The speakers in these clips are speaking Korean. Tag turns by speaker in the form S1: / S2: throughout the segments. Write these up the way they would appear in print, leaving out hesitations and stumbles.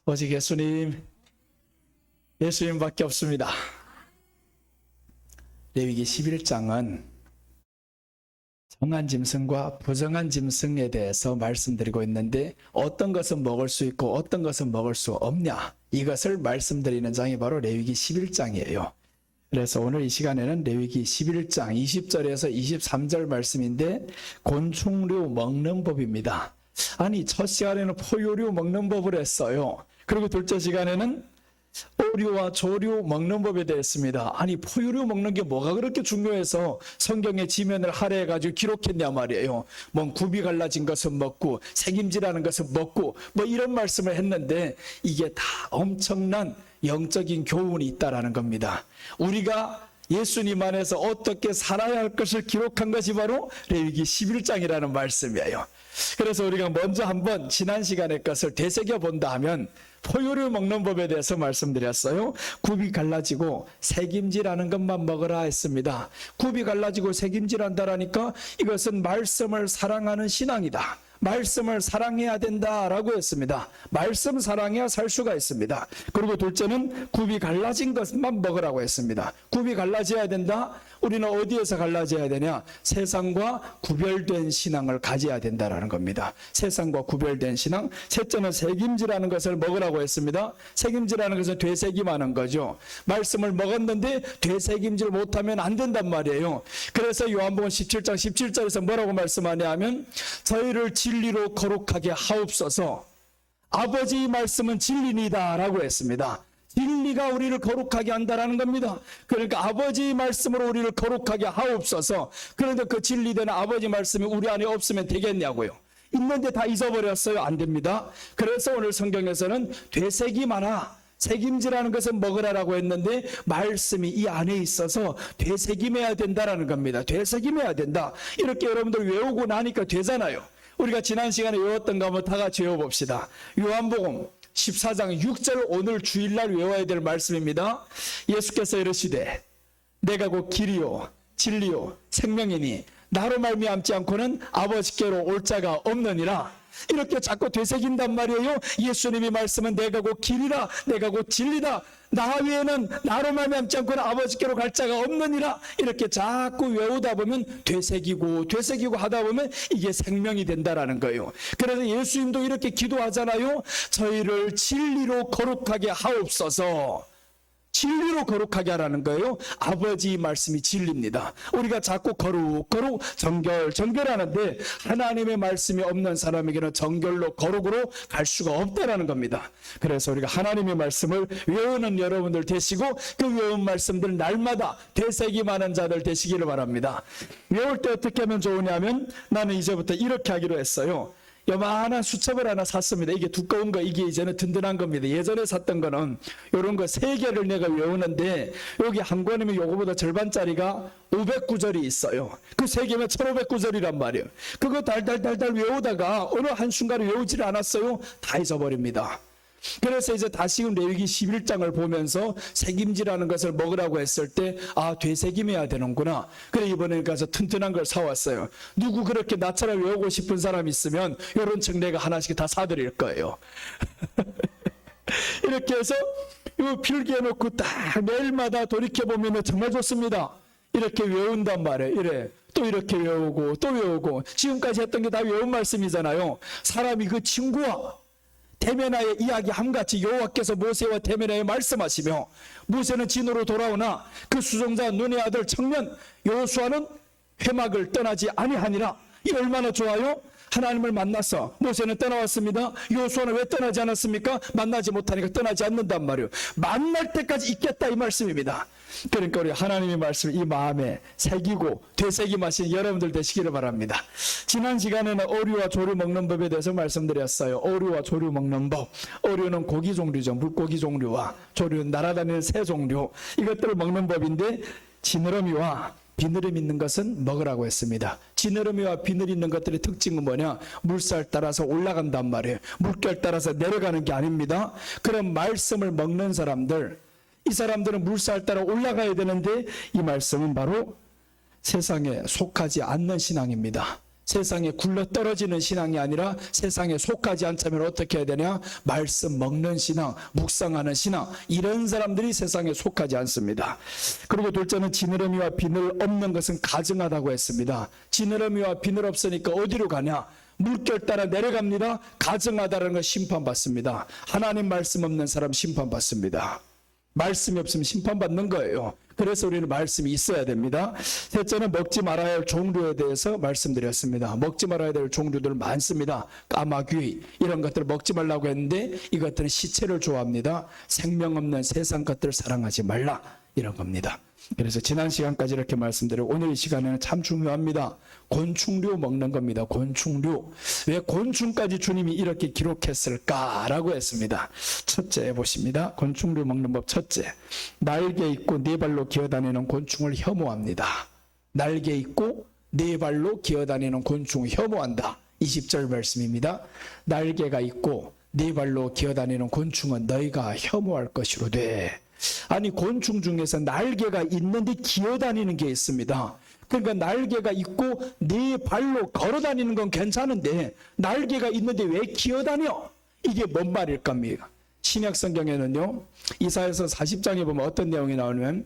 S1: 오직 예수님밖에 없습니다. 레위기 11장은 정한 짐승과 부정한 짐승에 대해서 말씀드리고 있는데, 어떤 것은 먹을 수 있고 어떤 것은 먹을 수 없냐, 이것을 말씀드리는 장이 바로 레위기 11장이에요. 그래서 오늘 이 시간에는 레위기 11장 20절에서 23절 말씀인데, 곤충류 먹는 법입니다. 아니, 첫 시간에는 포유류 먹는 법을 했어요. 그리고 둘째 시간에는 오류와 조류 먹는 법에 대했습니다. 아니, 포유류 먹는 게 뭐가 그렇게 중요해서 성경에 지면을 할애해가지고 기록했냐 말이에요. 뭐 굽이 갈라진 것은 먹고 색임질하는 것은 먹고 뭐 이런 말씀을 했는데, 이게 다 엄청난 영적인 교훈이 있다라는 겁니다. 우리가 예수님 안에서 어떻게 살아야 할 것을 기록한 것이 바로 레위기 11장이라는 말씀이에요. 그래서 우리가 먼저 한번 지난 시간의 것을 되새겨 본다 하면, 포유류 먹는 법에 대해서 말씀드렸어요. 굽이 갈라지고 색임질하는 것만 먹으라 했습니다. 굽이 갈라지고 색임질한다라니까 이것은 말씀을 사랑하는 신앙이다. 말씀을 사랑해야 된다라고 했습니다. 말씀 사랑해야 살 수가 있습니다. 그리고 둘째는 굽이 갈라진 것만 먹으라고 했습니다. 굽이 갈라져야 된다. 우리는 어디에서 갈라져야 되냐? 세상과 구별된 신앙을 가져야 된다라는 겁니다. 세상과 구별된 신앙. 셋째는 색임질하는 것을 먹으라고 했습니다. 색임질하는 것은 되새김하는 거죠. 말씀을 먹었는데 되새김질 못하면 안 된단 말이에요. 그래서 요한복음 17장 17절에서 뭐라고 말씀하냐 하면, 저희를 진리로 거룩하게 하옵소서. 아버지의 말씀은 진리니다 라고 했습니다. 진리가 우리를 거룩하게 한다라는 겁니다. 그러니까 아버지의 말씀으로 우리를 거룩하게 하옵소서. 그런데 그 진리되는 아버지 말씀이 우리 안에 없으면 되겠냐고요. 있는데 다 잊어버렸어요. 안 됩니다. 그래서 오늘 성경에서는 되새김하나, 색임질하는 것은 먹으라라고 했는데, 말씀이 이 안에 있어서 되새김해야 된다라는 겁니다. 되새김해야 된다. 이렇게 여러분들 외우고 나니까 되잖아요. 우리가 지난 시간에 외웠던 거 한번 다 같이 외워봅시다. 요한복음 14장 6절, 오늘 주일날 외워야 될 말씀입니다. 예수께서 이르시되 내가 곧 길이요 진리요 생명이니 나로 말미암지 않고는 아버지께로 올 자가 없느니라. 이렇게 자꾸 되새긴단 말이에요. 예수님이 말씀은 내가 곧 길이라, 내가 곧 진리다, 나 외에는 나로 말미암지 않고는 아버지께로 갈 자가 없느니라. 이렇게 자꾸 외우다 보면 되새기고 하다 보면 이게 생명이 된다라는 거예요. 그래서 예수님도 이렇게 기도하잖아요. 저희를 진리로 거룩하게 하옵소서. 진리로 거룩하게 하라는 거예요. 아버지 말씀이 진리입니다. 우리가 자꾸 거룩 정결하는데, 하나님의 말씀이 없는 사람에게는 정결로 거룩으로 갈 수가 없다라는 겁니다. 그래서 우리가 하나님의 말씀을 외우는 여러분들 되시고, 그 외운 말씀들 날마다 되새김하는 자들 되시기를 바랍니다. 외울 때 어떻게 하면 좋으냐면, 나는 이제부터 이렇게 하기로 했어요. 요만한 수첩을 하나 샀습니다. 이게 두꺼운 거, 이게 이제는 든든한 겁니다. 예전에 샀던 거는 이런 거 3개를 내가 외우는데, 여기 한 권이면 요거보다 절반짜리가 500구절이 있어요. 그 3개면 1500구절이란 말이에요. 그거 달달달달 외우다가 어느 한순간에 외우지를 않았어요. 다 잊어버립니다. 그래서 이제 다시금 레위기 11장을 보면서 색임질하는 것을 먹으라고 했을 때, 아, 되새김해야 되는구나. 그래 이번에 가서 튼튼한 걸 사왔어요. 누구 그렇게 나처럼 외우고 싶은 사람 있으면 이런 책 내가 하나씩 다 사드릴 거예요. 이렇게 해서 이 필기해 놓고 딱 매일마다 돌이켜보면 정말 좋습니다. 이렇게 외운단 말이에요. 이래 또 이렇게 외우고 또 외우고, 지금까지 했던 게 다 외운 말씀이잖아요. 사람이 그 친구와 대면하여 이야기함같이 여호와께서 모세와 대면하여 말씀하시며, 모세는 진으로 돌아오나 그 수종자 눈의 아들 청년 여호수아는 회막을 떠나지 아니하니라. 이 얼마나 좋아요? 하나님을 만났어. 모세는 떠나왔습니다. 여호수아는 왜 떠나지 않았습니까? 만나지 못하니까 떠나지 않는단 말이에요. 만날 때까지 있겠다, 이 말씀입니다. 그러니까 우리 하나님의 말씀을 이 마음에 새기고 되새김하신 여러분들 되시기를 바랍니다. 지난 시간에는 오류와 조류 먹는 법에 대해서 말씀드렸어요. 오류와 조류 먹는 법. 오류는 고기 종류죠. 물고기 종류와 조류는 날아다니는 새 종류. 이것들을 먹는 법인데, 지느러미와 비늘이 있는 것은 먹으라고 했습니다. 지느러미와 비늘이 있는 것들의 특징은 뭐냐? 물살 따라서 올라간단 말이에요. 물결 따라서 내려가는 게 아닙니다. 그런 말씀을 먹는 사람들, 이 사람들은 물살 따라 올라가야 되는데, 이 말씀은 바로 세상에 속하지 않는 신앙입니다. 세상에 굴러 떨어지는 신앙이 아니라 세상에 속하지 않자면 어떻게 해야 되냐? 말씀 먹는 신앙, 묵상하는 신앙, 이런 사람들이 세상에 속하지 않습니다. 그리고 둘째는 지느러미와 비늘 없는 것은 가증하다고 했습니다. 지느러미와 비늘 없으니까 어디로 가냐? 물결 따라 내려갑니다. 가증하다는 건 심판받습니다. 하나님 말씀 없는 사람 심판받습니다. 말씀이 없으면 심판받는 거예요. 그래서 우리는 말씀이 있어야 됩니다. 셋째는 먹지 말아야 할 종류에 대해서 말씀드렸습니다. 먹지 말아야 될 종류들 많습니다. 까마귀 이런 것들을 먹지 말라고 했는데 이것들은 시체를 좋아합니다. 생명 없는 세상 것들을 사랑하지 말라 이런 겁니다. 그래서 지난 시간까지 이렇게 말씀드리고 오늘 이 시간에는 참 중요합니다. 곤충류 먹는 겁니다. 곤충류. 왜 곤충까지 주님이 이렇게 기록했을까라고 했습니다. 첫째 보십니다. 곤충류 먹는 법 첫째. 날개 있고 네 발로 기어다니는 곤충을 혐오합니다. 날개 있고 네 발로 기어다니는 곤충을 혐오한다. 20절 말씀입니다. 날개가 있고 네 발로 기어다니는 곤충은 너희가 혐오할 것이로되. 아니 곤충 중에서 날개가 있는데 기어다니는 게 있습니다. 그러니까 날개가 있고 네 발로 걸어다니는 건 괜찮은데 날개가 있는데 왜 기어다녀? 이게 뭔 말일 겁니까? 신약 성경에는요 이사야서 40장에 보면 어떤 내용이 나오냐면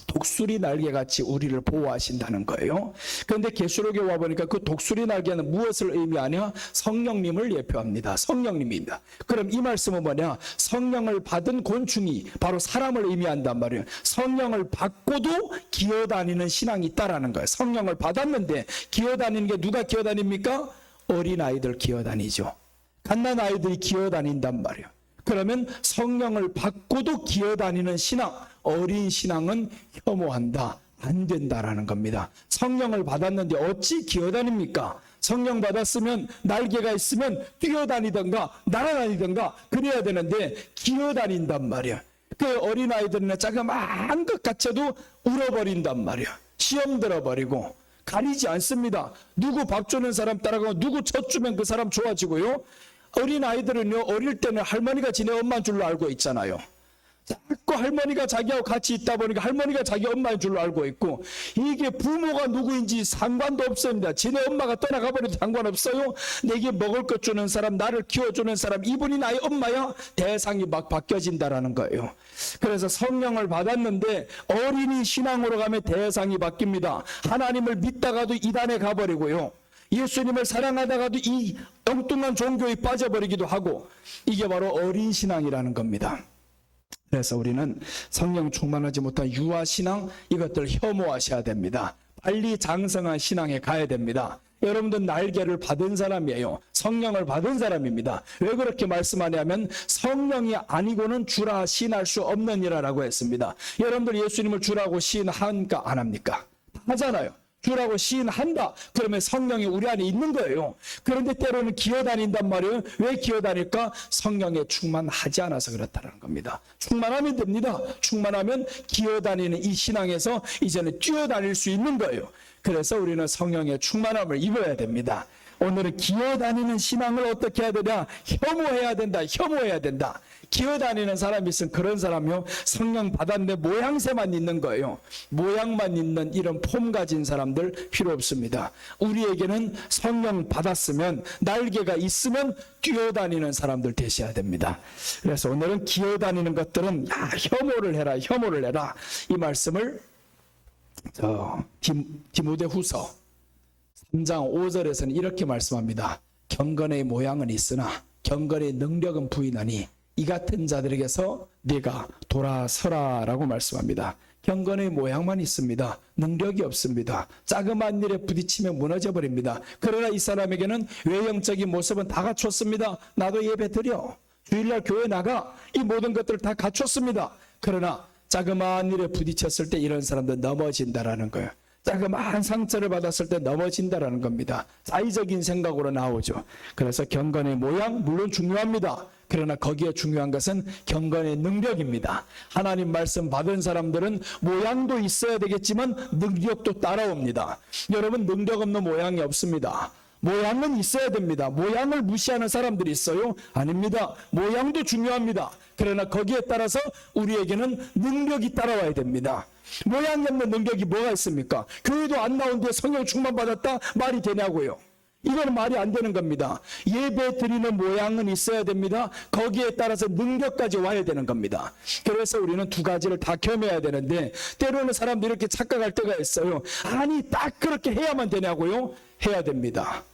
S1: 독수리 날개같이 우리를 보호하신다는 거예요. 그런데 계시록에 와보니까 그 독수리 날개는 무엇을 의미하냐? 성령님을 예표합니다. 성령님입니다. 그럼 이 말씀은 뭐냐? 성령을 받은 곤충이 바로 사람을 의미한단 말이에요. 성령을 받고도 기어다니는 신앙이 있다라는 거예요. 성령을 받았는데 기어다니는 게 누가 기어다닙니까? 어린아이들 기어다니죠. 갓난아이들이 기어다닌단 말이에요. 그러면 성령을 받고도 기어다니는 신앙, 어린 신앙은 혐오한다, 안 된다라는 겁니다. 성령을 받았는데 어찌 기어다닙니까? 성령 받았으면 날개가 있으면 뛰어다니던가 날아다니던가 그래야 되는데 기어다닌단 말이야. 그 어린아이들은 자그마한 것 같아도 울어버린단 말이야. 시험 들어버리고 가리지 않습니다. 누구 밥 주는 사람 따라가고 누구 젖 주면 그 사람 좋아지고요. 어린아이들은요 어릴 때는 할머니가 지네 엄마인 줄로 알고 있잖아요. 자꾸 할머니가 자기하고 같이 있다 보니까 할머니가 자기 엄마인 줄로 알고 있고 이게 부모가 누구인지 상관도 없습니다. 지네 엄마가 떠나가 버려도 상관없어요. 내게 먹을 것 주는 사람, 나를 키워주는 사람, 이분이 나의 엄마야? 대상이 막 바뀌어진다라는 거예요. 그래서 성령을 받았는데 어린이 신앙으로 가면 대상이 바뀝니다. 하나님을 믿다가도 이단에 가버리고요. 예수님을 사랑하다가도 이 엉뚱한 종교에 빠져버리기도 하고 이게 바로 어린 신앙이라는 겁니다. 그래서 우리는 성령 충만하지 못한 유아 신앙 이것들 혐오하셔야 됩니다. 빨리 장성한 신앙에 가야 됩니다. 여러분들 날개를 받은 사람이에요. 성령을 받은 사람입니다. 왜 그렇게 말씀하냐면 성령이 아니고는 주라 시인할 수 없느니라라고 했습니다. 여러분들 예수님을 주라고 시인합니까? 안 합니까? 하잖아요. 주라고 시인한다. 그러면 성령이 우리 안에 있는 거예요. 그런데 때로는 기어다닌단 말이에요. 왜 기어다닐까? 성령에 충만하지 않아서 그렇다는 겁니다. 충만하면 됩니다. 충만하면 기어다니는 이 신앙에서 이제는 뛰어다닐 수 있는 거예요. 그래서 우리는 성령의 충만함을 입어야 됩니다. 오늘은 기어다니는 신앙을 어떻게 해야 되냐? 혐오해야 된다. 혐오해야 된다. 기어다니는 사람이 있으면 그런 사람이요 성령 받았는데 모양새만 있는 거예요. 모양만 있는 이런 폼 가진 사람들 필요 없습니다. 우리에게는 성령 받았으면 날개가 있으면 뛰어다니는 사람들 되셔야 됩니다. 그래서 오늘은 기어다니는 것들은 혐오를 해라, 혐오를 해라. 이 말씀을 디모데후서 3장 5절에서는 이렇게 말씀합니다. 경건의 모양은 있으나 경건의 능력은 부인하니 이 같은 자들에게서 네가 돌아서라 라고 말씀합니다. 경건의 모양만 있습니다. 능력이 없습니다. 자그마한 일에 부딪히면 무너져 버립니다. 그러나 이 사람에게는 외형적인 모습은 다 갖췄습니다. 나도 예배 드려, 주일날 교회 나가, 이 모든 것들을 다 갖췄습니다. 그러나 자그마한 일에 부딪혔을 때 이런 사람들 넘어진다라는 거예요. 자그마한 상처를 받았을 때 넘어진다라는 겁니다. 자의적인 생각으로 나오죠. 그래서 경건의 모양 물론 중요합니다. 그러나 거기에 중요한 것은 경건의 능력입니다. 하나님 말씀 받은 사람들은 모양도 있어야 되겠지만 능력도 따라옵니다. 여러분 능력 없는 모양이 없습니다. 모양은 있어야 됩니다. 모양을 무시하는 사람들이 있어요? 아닙니다. 모양도 중요합니다. 그러나 거기에 따라서 우리에게는 능력이 따라와야 됩니다. 모양이 없는 능력이 뭐가 있습니까? 교회도 안 나오는데 성령 충만받았다? 말이 되냐고요. 이거는 말이 안 되는 겁니다. 예배 드리는 모양은 있어야 됩니다. 거기에 따라서 능력까지 와야 되는 겁니다. 그래서 우리는 두 가지를 다 겸해야 되는데 때로는 사람들이 이렇게 착각할 때가 있어요. 아니 딱 그렇게 해야만 되냐고요? 해야 됩니다.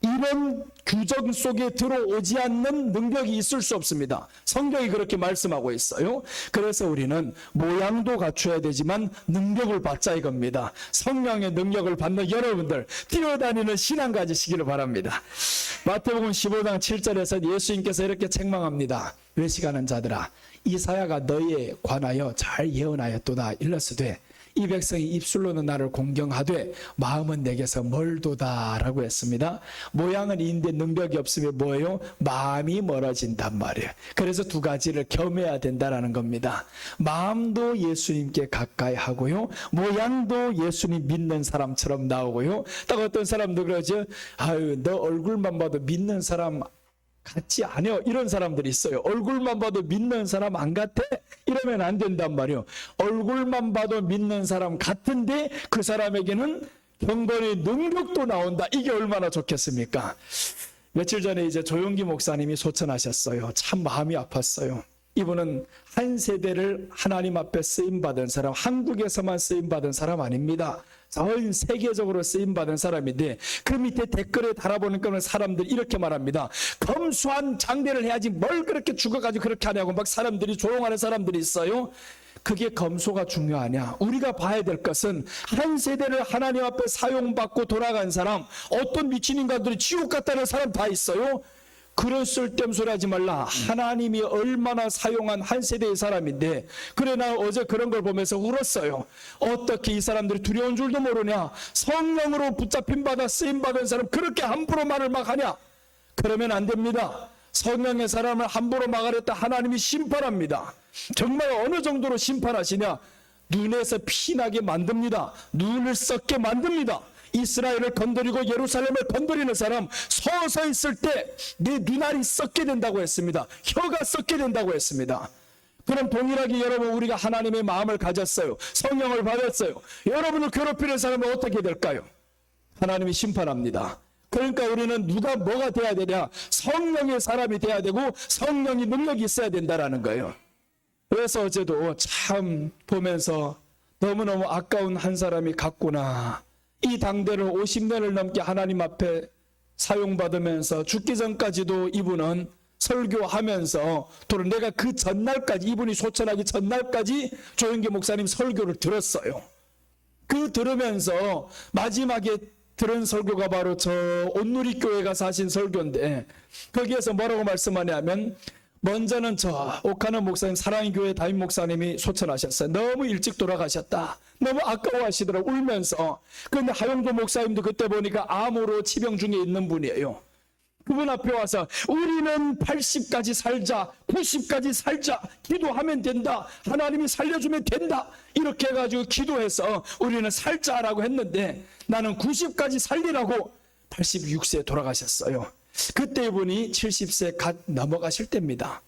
S1: 이런 규정 속에 들어오지 않는 능력이 있을 수 없습니다. 성경이 그렇게 말씀하고 있어요. 그래서 우리는 모양도 갖춰야 되지만 능력을 받자 이겁니다. 성령의 능력을 받는 여러분들 뛰어다니는 신앙 가지시기를 바랍니다. 마태복음 15장 7절에서 예수님께서 이렇게 책망합니다. 외식하는 자들아 이사야가 너희에 관하여 잘 예언하였도다. 일러스되 이 백성이 입술로는 나를 공경하되 마음은 내게서 멀도다 라고 했습니다. 모양은 있는데 능력이 없으면 뭐예요? 마음이 멀어진단 말이에요. 그래서 두 가지를 겸해야 된다는 겁니다. 마음도 예수님께 가까이 하고요, 모양도 예수님 믿는 사람처럼 나오고요. 딱 어떤 사람도 그러죠. 아유 너 얼굴만 봐도 믿는 사람 같지 않아. 이런 사람들이 있어요. 얼굴만 봐도 믿는 사람 안 같아? 이러면 안 된단 말이에요. 얼굴만 봐도 믿는 사람 같은데 그 사람에게는 경건의 능력도 나온다. 이게 얼마나 좋겠습니까? 며칠 전에 이제 조용기 목사님이 소천하셨어요. 참 마음이 아팠어요. 이분은 한 세대를 하나님 앞에 쓰임받은 사람, 한국에서만 쓰임받은 사람 아닙니다. 전 세계적으로 쓰임받은 사람인데 그 밑에 댓글에 달아보니까 사람들이 이렇게 말합니다. 검소한 장례를 해야지 뭘 그렇게 죽어가지고 그렇게 하냐고 막 사람들이 조롱하는 사람들이 있어요. 그게 검소가 중요하냐? 우리가 봐야 될 것은 한 세대를 하나님 앞에 사용받고 돌아간 사람, 어떤 미친 인간들이 지옥 갔다는 사람 다 있어요. 그런 쓸데없는 소리 하지 말라. 하나님이 얼마나 사용한 한 세대의 사람인데, 그래 나 어제 그런 걸 보면서 울었어요. 어떻게 이 사람들이 두려운 줄도 모르냐? 성령으로 붙잡힌 받아 쓰임받은 사람 그렇게 함부로 말을 막 하냐? 그러면 안 됩니다. 성령의 사람을 함부로 막아냈다 하나님이 심판합니다. 정말 어느 정도로 심판하시냐? 눈에서 피나게 만듭니다. 눈을 썩게 만듭니다. 이스라엘을 건드리고 예루살렘을 건드리는 사람 서서 있을 때 내 눈알이 썩게 된다고 했습니다. 혀가 썩게 된다고 했습니다. 그럼 동일하게 여러분 우리가 하나님의 마음을 가졌어요. 성령을 받았어요. 여러분을 괴롭히는 사람은 어떻게 될까요? 하나님이 심판합니다. 그러니까 우리는 누가 뭐가 돼야 되냐? 성령의 사람이 돼야 되고 성령이 능력이 있어야 된다는 거예요. 그래서 어제도 참 보면서 너무너무 아까운 한 사람이 갔구나. 이 당대를 50년을 넘게 하나님 앞에 사용받으면서 죽기 전까지도 이분은 설교하면서 또 내가 그 전날까지 이분이 소천하기 전날까지 조영기 목사님 설교를 들었어요. 그 들으면서 마지막에 들은 설교가 바로 저 온누리 교회 가서 하신 설교인데 거기에서 뭐라고 말씀하냐면 먼저는 저 옥하는 목사님 사랑의 교회 담임 목사님이 소천하셨어요. 너무 일찍 돌아가셨다. 너무 아까워하시더라고 울면서. 그런데 하용조 목사님도 그때 보니까 암으로 치병 중에 있는 분이에요. 그분 앞에 와서 우리는 80까지 살자 90까지 살자 기도하면 된다. 하나님이 살려주면 된다. 이렇게 해가지고 기도해서 우리는 살자라고 했는데 나는 90까지 살리라고 86세에 돌아가셨어요. 그때 이분이 70세 갓 넘어가실 때입니다.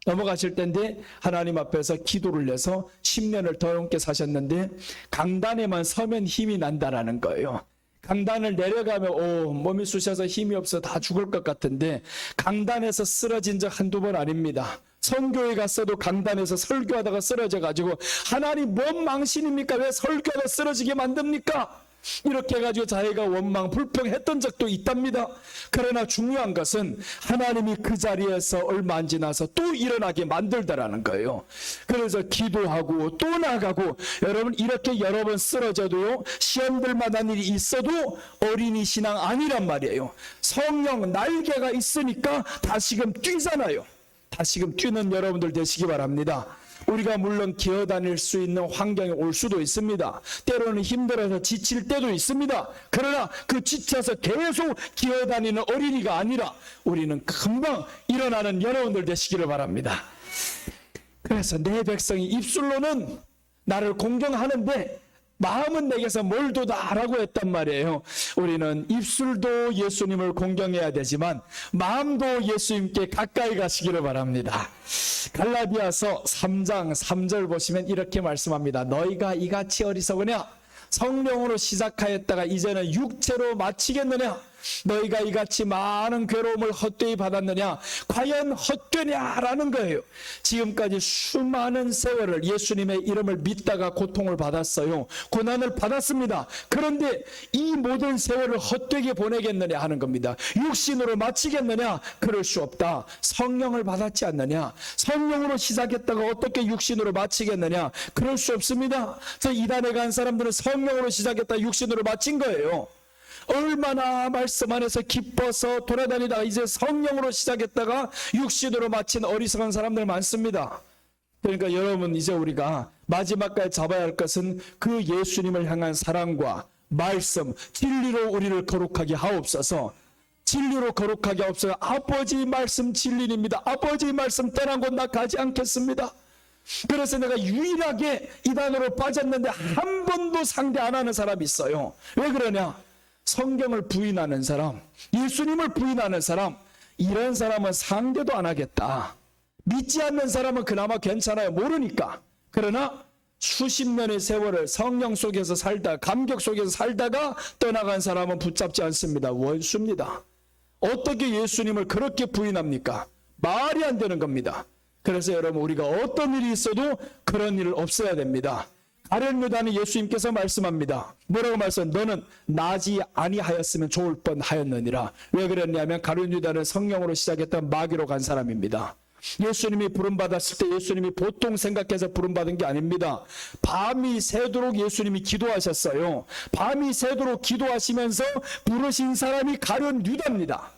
S1: 넘어가실 때인데 하나님 앞에서 기도를 내서 10년을 더 넘게 사셨는데 강단에만 서면 힘이 난다라는 거예요. 강단을 내려가면 몸이 쑤셔서 힘이 없어 다 죽을 것 같은데 강단에서 쓰러진 적 한두 번 아닙니다. 선교회 갔어도 강단에서 설교하다가 쓰러져가지고 하나님 뭔 망신입니까? 왜 설교하다 쓰러지게 만듭니까? 이렇게 해가지고 자기가 원망 불평했던 적도 있답니다. 그러나 중요한 것은 하나님이 그 자리에서 얼마 안 지나서 또 일어나게 만들다라는 거예요. 그래서 기도하고 또 나가고 여러분 이렇게 여러 번 쓰러져도요 시험들 만한 일이 있어도 어린이 신앙 아니란 말이에요. 성령 날개가 있으니까 다시금 뛰잖아요. 다시금 뛰는 여러분들 되시기 바랍니다. 우리가 물론 기어다닐 수 있는 환경에 올 수도 있습니다. 때로는 힘들어서 지칠 때도 있습니다. 그러나 그 지쳐서 계속 기어다니는 어린이가 아니라 우리는 금방 일어나는 여러분들 되시기를 바랍니다. 그래서 내 백성이 입술로는 나를 공경하는데 마음은 내게서 멀도다라고 했단 말이에요. 우리는 입술도 예수님을 공경해야 되지만 마음도 예수님께 가까이 가시기를 바랍니다. 갈라디아서 3장 3절 보시면 이렇게 말씀합니다. 너희가 이같이 어리석으냐? 성령으로 시작하였다가 이제는 육체로 마치겠느냐? 너희가 이같이 많은 괴로움을 헛되이 받았느냐? 과연 헛되냐라는 거예요. 지금까지 수많은 세월을 예수님의 이름을 믿다가 고통을 받았어요. 고난을 받았습니다. 그런데 이 모든 세월을 헛되게 보내겠느냐 하는 겁니다. 육신으로 마치겠느냐? 그럴 수 없다. 성령을 받았지 않느냐? 성령으로 시작했다가 어떻게 육신으로 마치겠느냐? 그럴 수 없습니다. 그래서 이단에 간 사람들은 성령으로 시작했다 육신으로 마친 거예요. 얼마나 말씀 안에서 기뻐서 돌아다니다가 이제 성령으로 시작했다가 육신으로 마친 어리석은 사람들 많습니다. 그러니까 여러분, 이제 우리가 마지막까지 잡아야 할 것은 그 예수님을 향한 사랑과 말씀, 진리로 우리를 거룩하게 하옵소서. 진리로 거룩하게 하옵소서. 아버지 말씀 진리입니다. 아버지 말씀 떠난 곳 나 가지 않겠습니다. 그래서 내가 유일하게 이단으로 빠졌는데 한 번도 상대 안 하는 사람이 있어요. 왜 그러냐? 성경을 부인하는 사람, 예수님을 부인하는 사람, 이런 사람은 상대도 안 하겠다. 믿지 않는 사람은 그나마 괜찮아요. 모르니까. 그러나 수십 년의 세월을 성령 속에서 살다, 감격 속에서 살다가 떠나간 사람은 붙잡지 않습니다. 원수입니다. 어떻게 예수님을 그렇게 부인합니까? 말이 안 되는 겁니다. 그래서 여러분, 우리가 어떤 일이 있어도 그런 일 없어야 됩니다. 가룟 유다는 예수님께서 말씀합니다. 뭐라고 말씀? 너는 나지 아니하였으면 좋을 뻔하였느니라. 왜 그랬냐면 가룟 유다는 성령으로 시작했던 마귀로 간 사람입니다. 예수님이 부름받았을 때 예수님이 보통 생각해서 부름받은 게 아닙니다. 밤이 새도록 예수님이 기도하셨어요. 밤이 새도록 기도하시면서 부르신 사람이 가룟 유다입니다.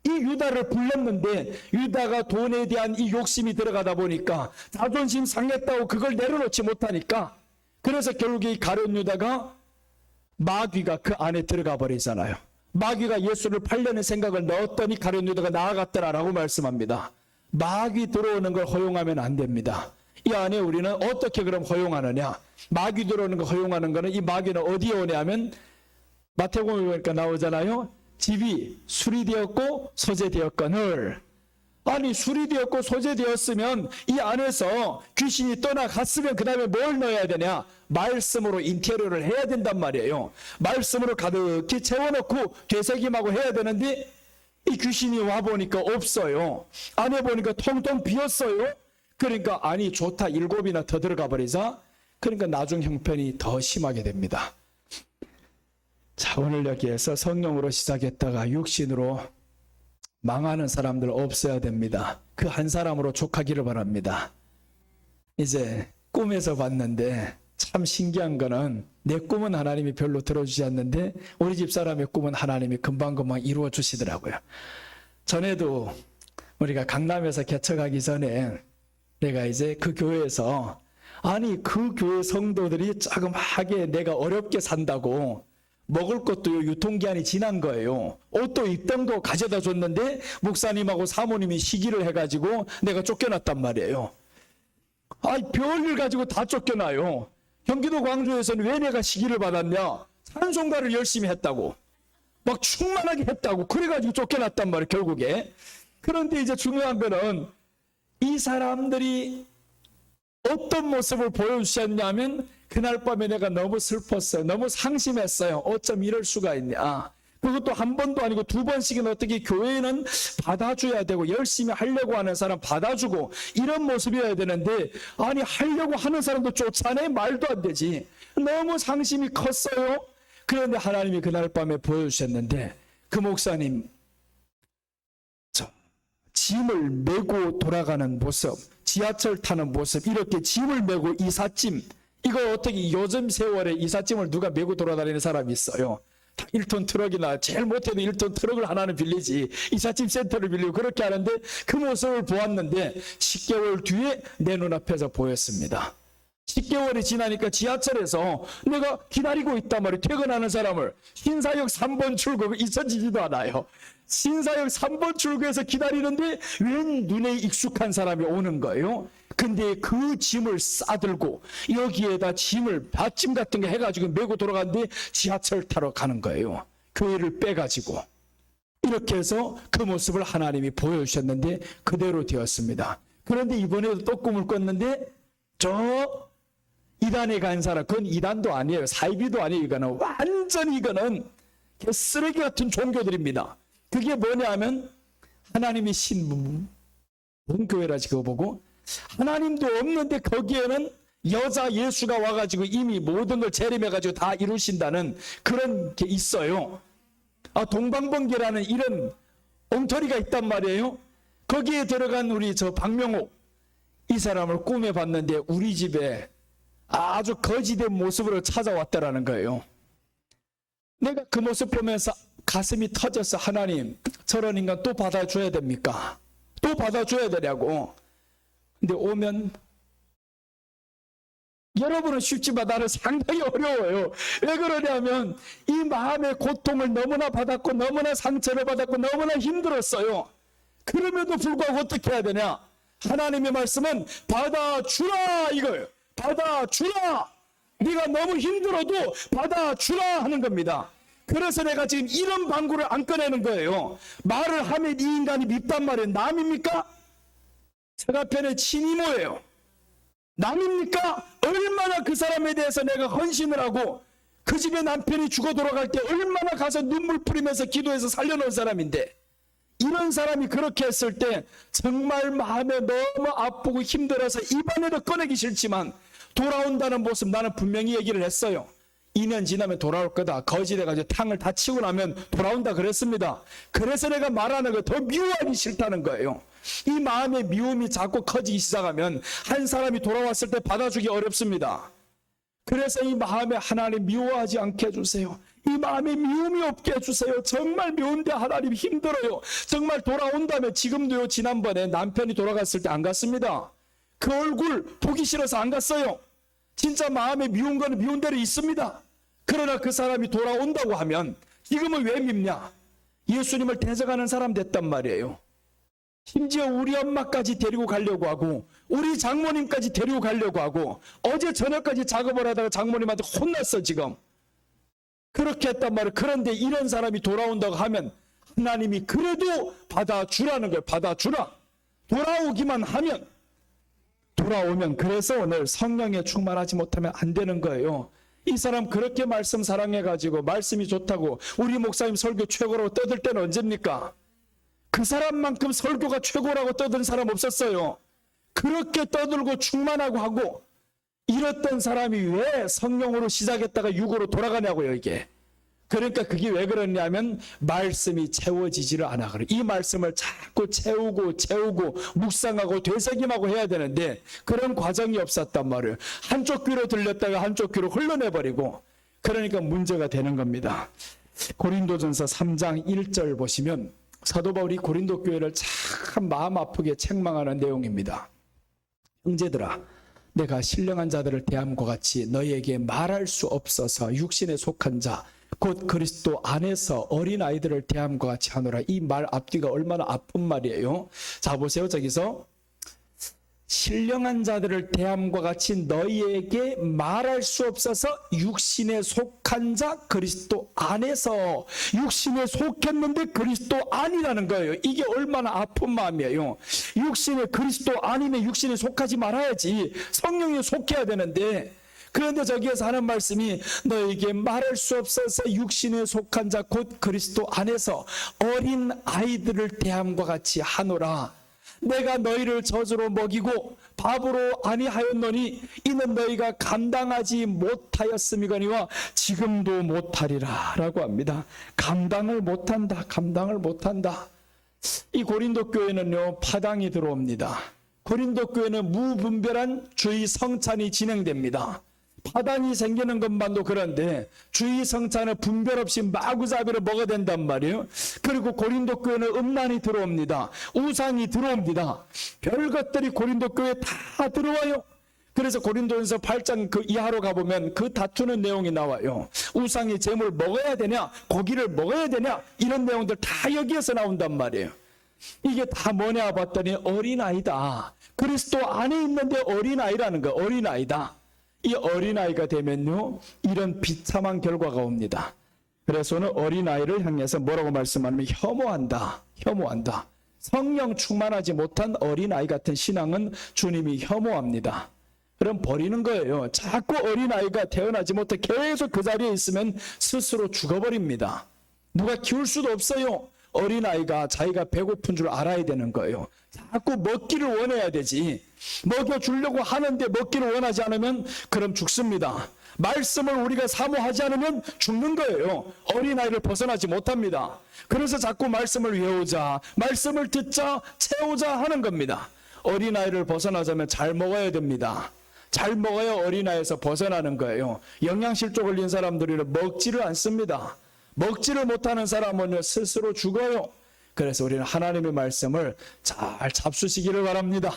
S1: 이 유다를 불렀는데 유다가 돈에 대한 이 욕심이 들어가다 보니까 자존심 상했다고 그걸 내려놓지 못하니까, 그래서 결국에 이 가룟 유다가 마귀가 그 안에 들어가 버리잖아요. 마귀가 예수를 팔려는 생각을 넣었더니 가룟 유다가 나아갔더라라고 말씀합니다. 마귀 들어오는 걸 허용하면 안 됩니다. 이 안에 우리는 어떻게 그럼 허용하느냐? 마귀 들어오는 거 허용하는 거는, 이 마귀는 어디에 오냐면 마태복음에 보니까 나오잖아요. 집이 술이 되었고 소재되었거늘. 아니, 술이 되었고 소재되었으면 이 안에서 귀신이 떠나갔으면 그 다음에 뭘 넣어야 되냐? 말씀으로 인테리어를 해야 된단 말이에요. 말씀으로 가득히 채워놓고 되새김하고 해야 되는데 이 귀신이 와보니까 없어요. 안에 보니까 텅텅 비었어요. 그러니까 아니 좋다 7이나 더 들어가 버리자. 그러니까 나중 형편이 더 심하게 됩니다. 자, 오늘 여기에서 성령으로 시작했다가 육신으로 망하는 사람들 없어야 됩니다. 그 한 사람으로 족하기를 바랍니다. 이제 꿈에서 봤는데 참 신기한 거는 내 꿈은 하나님이 별로 들어주지 않는데 우리 집 사람의 꿈은 하나님이 금방금방 이루어 주시더라고요. 전에도 우리가 강남에서 개척하기 전에 내가 이제 그 교회에서, 아니 그 교회 성도들이 조금하게 내가 어렵게 산다고 먹을 것도 유통기한이 지난 거예요. 옷도 입던 거 가져다 줬는데 목사님하고 사모님이 시기를 해가지고 내가 쫓겨났단 말이에요. 아이, 별일 가지고 다 쫓겨나요. 경기도 광주에서는 왜 내가 시기를 받았냐? 찬송가를 열심히 했다고, 막 충만하게 했다고, 그래가지고 쫓겨났단 말이에요, 결국에. 그런데 이제 중요한 거는 이 사람들이 어떤 모습을 보여주셨냐면, 그날 밤에 내가 너무 슬펐어요. 너무 상심했어요. 어쩜 이럴 수가 있냐. 그것도 한 번도 아니고 2번씩은 어떻게 교회는 받아줘야 되고 열심히 하려고 하는 사람 받아주고 이런 모습이어야 되는데, 아니 하려고 하는 사람도 쫓아내? 말도 안 되지. 너무 상심이 컸어요. 그런데 하나님이 그날 밤에 보여주셨는데, 그 목사님 짐을 메고 돌아가는 모습, 지하철 타는 모습, 이렇게 짐을 메고 이삿짐, 이거 어떻게 요즘 세월에 이삿짐을 누가 메고 돌아다니는 사람이 있어요? 1톤 트럭이나 제일 못해도 1톤 트럭을 하나는 빌리지 이삿짐 센터를 빌리고 그렇게 하는데, 그 모습을 보았는데 10개월 뒤에 내 눈앞에서 보였습니다. 10개월이 지나니까 지하철에서 내가 기다리고 있단 말이에요. 퇴근하는 사람을. 신사역 3번 출구 잊혀지지도 않아요. 신사역 3번 출구에서 기다리는데 웬 눈에 익숙한 사람이 오는 거예요. 근데 그 짐을 싸들고 여기에다 짐을 받침 같은 거 해가지고 메고 돌아가는데 지하철 타러 가는 거예요. 교회를 빼가지고. 이렇게 해서 그 모습을 하나님이 보여주셨는데 그대로 되었습니다. 그런데 이번에도 또 꿈을 꿨는데 저 이단에 간 사람, 그건 이단도 아니에요. 사이비도 아니에요. 이거는 완전히 이거는 쓰레기 같은 종교들입니다. 그게 뭐냐 하면 하나님이 신문 교회라지 그거 보고 하나님도 없는데 거기에는 여자 예수가 와가지고 이미 모든 걸 재림해가지고 다 이루신다는 그런 게 있어요. 동방번개라는 이런 엉터리가 있단 말이에요. 거기에 들어간 우리 저 박명옥 이 사람을 꿈에 봤는데 우리 집에 아주 거지된 모습으로 찾아왔다라는 거예요. 내가 그 모습 보면서 가슴이 터졌어. 하나님, 저런 인간 또 받아줘야 됩니까? 또 받아줘야 되냐고. 근데 오면 여러분은 쉽지만 나는 상당히 어려워요. 왜 그러냐면 이 마음의 고통을 너무나 받았고 너무나 상처를 받았고 너무나 힘들었어요. 그럼에도 불구하고 어떻게 해야 되냐? 하나님의 말씀은 받아주라 이거예요. 받아주라. 네가 너무 힘들어도 받아주라 하는 겁니다. 그래서 내가 지금 이런 방구를 안 꺼내는 거예요. 말을 하면 이 인간이 밉단 말이에요. 남입니까? 제가 편의 친이모예요. 남입니까? 얼마나 그 사람에 대해서 내가 헌신을 하고 그 집에 남편이 죽어 돌아갈 때 얼마나 가서 눈물 뿌리면서 기도해서 살려놓은 사람인데 이런 사람이 그렇게 했을 때 정말 마음에 너무 아프고 힘들어서 입안에도 꺼내기 싫지만 돌아온다는 모습 나는 분명히 얘기를 했어요. 2년 지나면 돌아올 거다. 거짓해가지고 탕을 다 치고 나면 돌아온다 그랬습니다. 그래서 내가 말하는 거 더 미워하기 싫다는 거예요. 이 마음의 미움이 자꾸 커지기 시작하면 한 사람이 돌아왔을 때 받아주기 어렵습니다. 그래서 이 마음에 하나님 미워하지 않게 해주세요. 이 마음에 미움이 없게 해주세요. 정말 미운데 하나님 힘들어요. 정말 돌아온다면 지금도요. 지난번에 남편이 돌아갔을 때 안 갔습니다. 그 얼굴 보기 싫어서 안 갔어요. 진짜 마음에 미운 거는 미운 대로 있습니다. 그러나 그 사람이 돌아온다고 하면 지금은 왜 밉냐? 예수님을 대적하는 사람 됐단 말이에요. 심지어 우리 엄마까지 데리고 가려고 하고 우리 장모님까지 데리고 가려고 하고 어제 저녁까지 작업을 하다가 장모님한테 혼났어 지금. 그렇게 했단 말이에요. 그런데 이런 사람이 돌아온다고 하면 하나님이 그래도 받아주라는 거예요. 받아주라. 돌아오기만 하면. 돌아오면 그래서 오늘 성령에 충만하지 못하면 안 되는 거예요. 이 사람 그렇게 말씀 사랑해가지고 말씀이 좋다고 우리 목사님 설교 최고라고 떠들 때는 언제입니까? 그 사람만큼 설교가 최고라고 떠드는 사람 없었어요. 그렇게 떠들고 충만하고 하고 이랬던 사람이 왜 성령으로 시작했다가 육으로 돌아가냐고요 이게. 그러니까 그게 왜 그러냐면 말씀이 채워지지를 않아. 이 말씀을 자꾸 채우고 묵상하고 되새김하고 해야 되는데 그런 과정이 없었단 말이에요. 한쪽 귀로 들렸다가 한쪽 귀로 흘러내버리고 그러니까 문제가 되는 겁니다. 고린도전서 3장 1절 보시면 사도 바울이 고린도 교회를 참 마음 아프게 책망하는 내용입니다. 형제들아, 내가 신령한 자들을 대함과 같이 너희에게 말할 수 없어서 육신에 속한 자 곧 그리스도 안에서 어린아이들을 대함과 같이 하노라. 이 말 앞뒤가 얼마나 아픈 말이에요. 자 보세요. 저기서 신령한 자들을 대함과 같이 너희에게 말할 수 없어서 육신에 속한 자 그리스도 안에서. 육신에 속했는데 그리스도 아니라는 거예요. 이게 얼마나 아픈 마음이에요. 육신에 그리스도 아니면 육신에 속하지 말아야지. 성령에 속해야 되는데 그런데 저기에서 하는 말씀이 너에게 말할 수 없어서 육신에 속한 자 곧 그리스도 안에서 어린 아이들을 대함과 같이 하노라. 내가 너희를 젖으로 먹이고 밥으로 아니하였노니 이는 너희가 감당하지 못하였음이거니와 지금도 못하리라 라고 합니다. 감당을 못한다. 감당을 못한다. 이 고린도 교회는요 파당이 들어옵니다. 고린도 교회는 무분별한 주의 성찬이 진행됩니다. 파당이 생기는 것만도 그런데 주의 성찬을 분별 없이 마구잡이로 먹어야 된단 말이에요. 그리고 고린도 교회는 음란이 들어옵니다. 우상이 들어옵니다. 별것들이 고린도 교회에 다 들어와요. 그래서 고린도전서 8장 그 이하로 가보면 그 다투는 내용이 나와요. 우상의 제물 먹어야 되냐, 고기를 먹어야 되냐, 이런 내용들 다 여기에서 나온단 말이에요. 이게 다 뭐냐 봤더니 어린아이다. 그리스도 안에 있는데 어린아이라는 거, 어린아이다. 이 어린아이가 되면요, 이런 비참한 결과가 옵니다. 그래서 오늘 어린아이를 향해서 뭐라고 말씀하냐면 혐오한다. 혐오한다. 성령 충만하지 못한 어린아이 같은 신앙은 주님이 혐오합니다. 그럼 버리는 거예요. 자꾸 어린아이가 태어나지 못해 계속 그 자리에 있으면 스스로 죽어버립니다. 누가 키울 수도 없어요. 어린아이가 자기가 배고픈 줄 알아야 되는 거예요. 자꾸 먹기를 원해야 되지. 먹여주려고 하는데 먹기를 원하지 않으면 그럼 죽습니다. 말씀을 우리가 사모하지 않으면 죽는 거예요. 어린아이를 벗어나지 못합니다. 그래서 자꾸 말씀을 외우자, 말씀을 듣자, 채우자 하는 겁니다. 어린아이를 벗어나자면 잘 먹어야 됩니다. 잘 먹어야 어린아이에서 벗어나는 거예요. 영양실조 걸린 사람들은 먹지를 않습니다. 먹지를 못하는 사람은 스스로 죽어요. 그래서 우리는 하나님의 말씀을 잘 잡수시기를 바랍니다.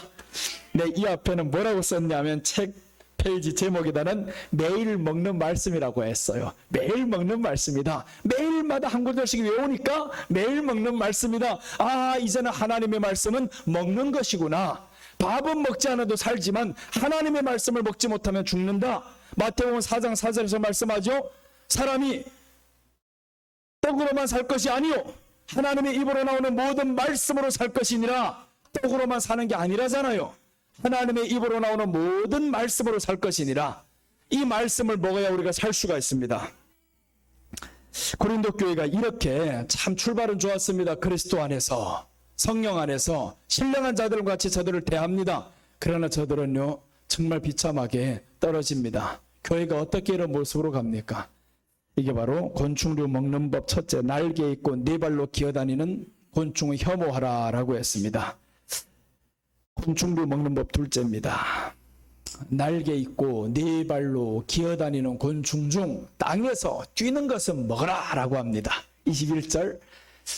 S1: 이 앞에는 뭐라고 썼냐면 책 페이지 제목에다는 매일 먹는 말씀이라고 했어요. 매일 먹는 말씀이다. 매일마다 한 구절씩 외우니까 매일 먹는 말씀이다. 아, 이제는 하나님의 말씀은 먹는 것이구나. 밥은 먹지 않아도 살지만 하나님의 말씀을 먹지 못하면 죽는다. 마태복음 4장 4절에서 말씀하죠. 사람이 떡으로만 살 것이 아니요 하나님의 입으로 나오는 모든 말씀으로 살 것이니라. 떡으로만 사는 게 아니라잖아요. 하나님의 입으로 나오는 모든 말씀으로 살 것이니라. 이 말씀을 먹어야 우리가 살 수가 있습니다. 고린도 교회가 이렇게 참 출발은 좋았습니다. 그리스도 안에서, 성령 안에서 신령한 자들과 같이 저들을 대합니다. 그러나 저들은요 정말 비참하게 떨어집니다. 교회가 어떻게 이런 모습으로 갑니까? 이게 바로 곤충류 먹는 법 첫째, 날개 있고 네 발로 기어다니는 곤충을 혐오하라 라고 했습니다. 곤충류 먹는 법 둘째입니다. 날개 있고 네 발로 기어다니는 곤충 중 땅에서 뛰는 것은 먹어라 라고 합니다. 21절,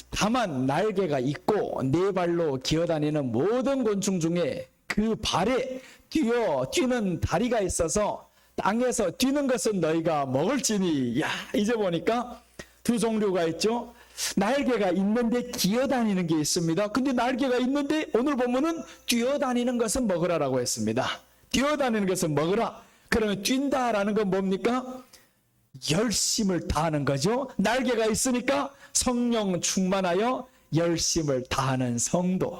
S1: 다만 날개가 있고 네 발로 기어다니는 모든 곤충 중에 그 발에 뛰는 다리가 있어서 땅에서 뛰는 것은 너희가 먹을지니. 야, 이제 보니까 두 종류가 있죠. 날개가 있는데 기어다니는 게 있습니다. 근데 날개가 있는데 오늘 보면은 뛰어다니는 것은 먹으라라고 했습니다. 뛰어다니는 것은 먹으라. 그러면 뛴다라는 건 뭡니까? 열심을 다하는 거죠. 날개가 있으니까 성령 충만하여 열심을 다하는 성도.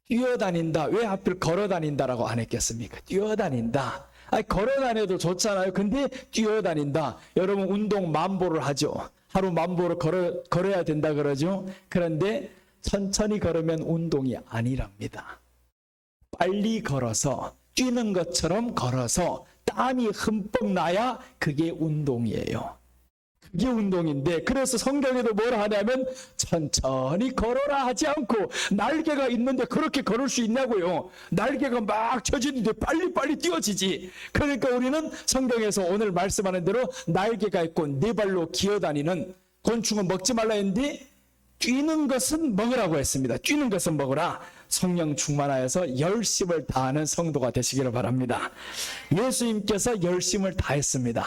S1: 뛰어다닌다. 왜 하필 걸어다닌다라고 안 했겠습니까? 뛰어다닌다. 걸어다녀도 좋잖아요. 근데 뛰어다닌다. 여러분 운동 만보를 하죠. 하루 만보를 걸어야 된다 그러죠. 그런데 천천히 걸으면 운동이 아니랍니다. 빨리 걸어서 뛰는 것처럼 걸어서 땀이 흠뻑 나야 그게 운동이에요. 그게 운동인데, 그래서 성경에도 뭐라 하냐면 천천히 걸어라 하지 않고, 날개가 있는데 그렇게 걸을 수 있냐고요. 날개가 막 쳐지는데 빨리빨리 뛰어지지. 그러니까 우리는 성경에서 오늘 말씀하는 대로 날개가 있고 네 발로 기어다니는 곤충은 먹지 말라 했는데 뛰는 것은 먹으라고 했습니다. 뛰는 것은 먹으라. 성령 충만하여서 열심을 다하는 성도가 되시기를 바랍니다. 예수님께서 열심을 다했습니다.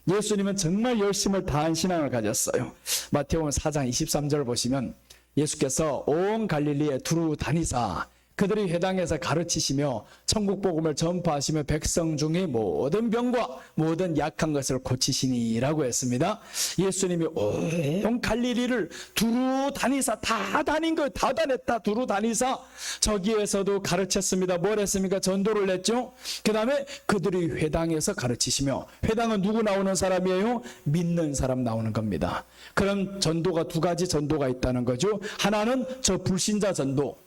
S1: 예수님은 정말 열심을 다한 신앙을 가졌어요. 마태복음 4장 23절 보시면 예수께서 온 갈릴리에 두루 다니사 그들이 회당에서 가르치시며 천국 복음을 전파하시며 백성 중에 모든 병과 모든 약한 것을 고치시니라고 했습니다. 예수님이 온 갈릴리를 두루 다니사, 다 다닌 거예요. 다 다녔다. 두루 다니사 저기에서도 가르쳤습니다. 뭘 했습니까? 전도를 했죠. 그 다음에 그들이 회당에서 가르치시며, 회당은 누구 나오는 사람이에요? 믿는 사람 나오는 겁니다. 그럼 전도가 두 가지 전도가 있다는 거죠. 하나는 저 불신자 전도,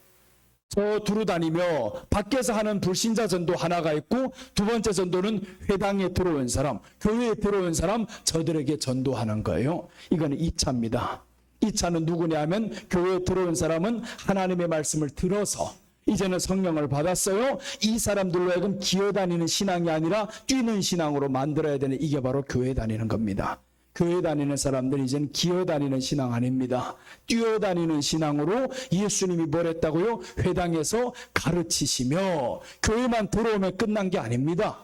S1: 저 두루 다니며 밖에서 하는 불신자 전도 하나가 있고, 두 번째 전도는 회당에 들어온 사람, 교회에 들어온 사람, 저들에게 전도하는 거예요. 이거는 2차입니다. 2차는 누구냐 하면 교회에 들어온 사람은 하나님의 말씀을 들어서 이제는 성령을 받았어요. 이 사람들로 하여금 기어다니는 신앙이 아니라 뛰는 신앙으로 만들어야 되는, 이게 바로 교회 다니는 겁니다. 교회 다니는 사람들은 이제는 기어다니는 신앙 아닙니다. 뛰어다니는 신앙으로 예수님이 뭘 했다고요? 회당에서 가르치시며 교회만 들어오면 끝난 게 아닙니다.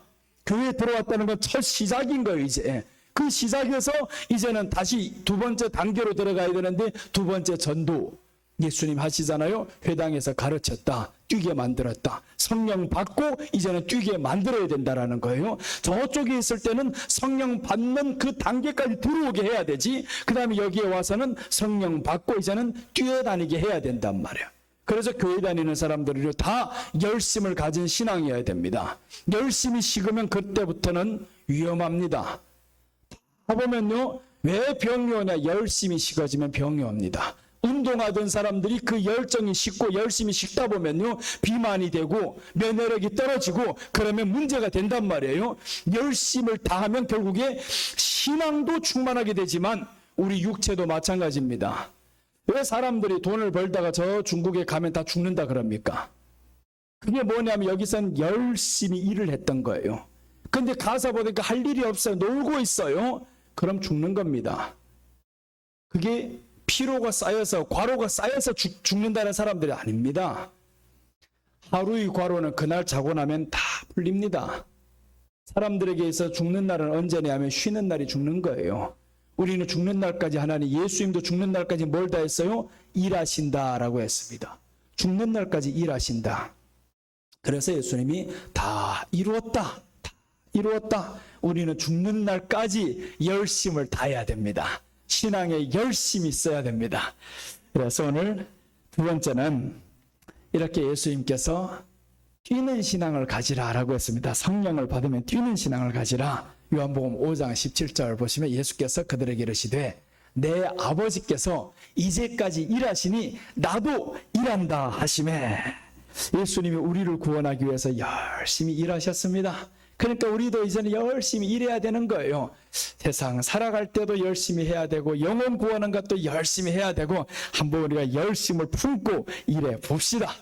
S1: 교회에 들어왔다는 건 첫 시작인 거예요. 이제 그 시작에서 이제는 다시 두 번째 단계로 들어가야 되는데 두 번째 전도 예수님 하시잖아요. 회당에서 가르쳤다. 뛰게 만들었다. 성령 받고 이제는 뛰게 만들어야 된다라는 거예요. 저쪽에 있을 때는 성령 받는 그 단계까지 들어오게 해야 되지. 그 다음에 여기에 와서는 성령 받고 이제는 뛰어다니게 해야 된단 말이에요. 그래서 교회 다니는 사람들이 다 열심을 가진 신앙이어야 됩니다. 열심히 식으면 그때부터는 위험합니다. 다 보면요. 왜 병이 오냐? 열심히 식어지면 병이 옵니다. 운동하던 사람들이 그 열정이 식고 열심히 식다 보면요. 비만이 되고 면역력이 떨어지고 그러면 문제가 된단 말이에요. 열심을 다하면 결국에 신앙도 충만하게 되지만 우리 육체도 마찬가지입니다. 왜 사람들이 돈을 벌다가 저 중국에 가면 다 죽는다 그럽니까? 그게 뭐냐면 여기선 열심히 일을 했던 거예요. 근데 가서 보니까 할 일이 없어요. 놀고 있어요. 그럼 죽는 겁니다. 그게 피로가 쌓여서 과로가 쌓여서 죽는다는 사람들이 아닙니다. 하루의 과로는 그날 자고 나면 다 풀립니다. 사람들에게 있어 죽는 날은 언제냐면 쉬는 날이 죽는 거예요. 우리는 죽는 날까지 하나님 예수님도 죽는 날까지 뭘 다 했어요? 일하신다라고 했습니다. 죽는 날까지 일하신다. 그래서 예수님이 다 이루었다. 다 이루었다. 우리는 죽는 날까지 열심을 다해야 됩니다. 신앙에 열심히 있어야 됩니다. 그래서 오늘 두 번째는 이렇게 예수님께서 뛰는 신앙을 가지라라고 했습니다. 성령을 받으면 뛰는 신앙을 가지라. 요한복음 5장 17절 보시면 예수께서 그들에게 이르시되 내 아버지께서 이제까지 일하시니 나도 일한다 하시매. 예수님이 우리를 구원하기 위해서 열심히 일하셨습니다. 그러니까 우리도 이제는 열심히 일해야 되는 거예요. 세상 살아갈 때도 열심히 해야 되고 영혼 구하는 것도 열심히 해야 되고 한번 우리가 열심을 품고 일해 봅시다.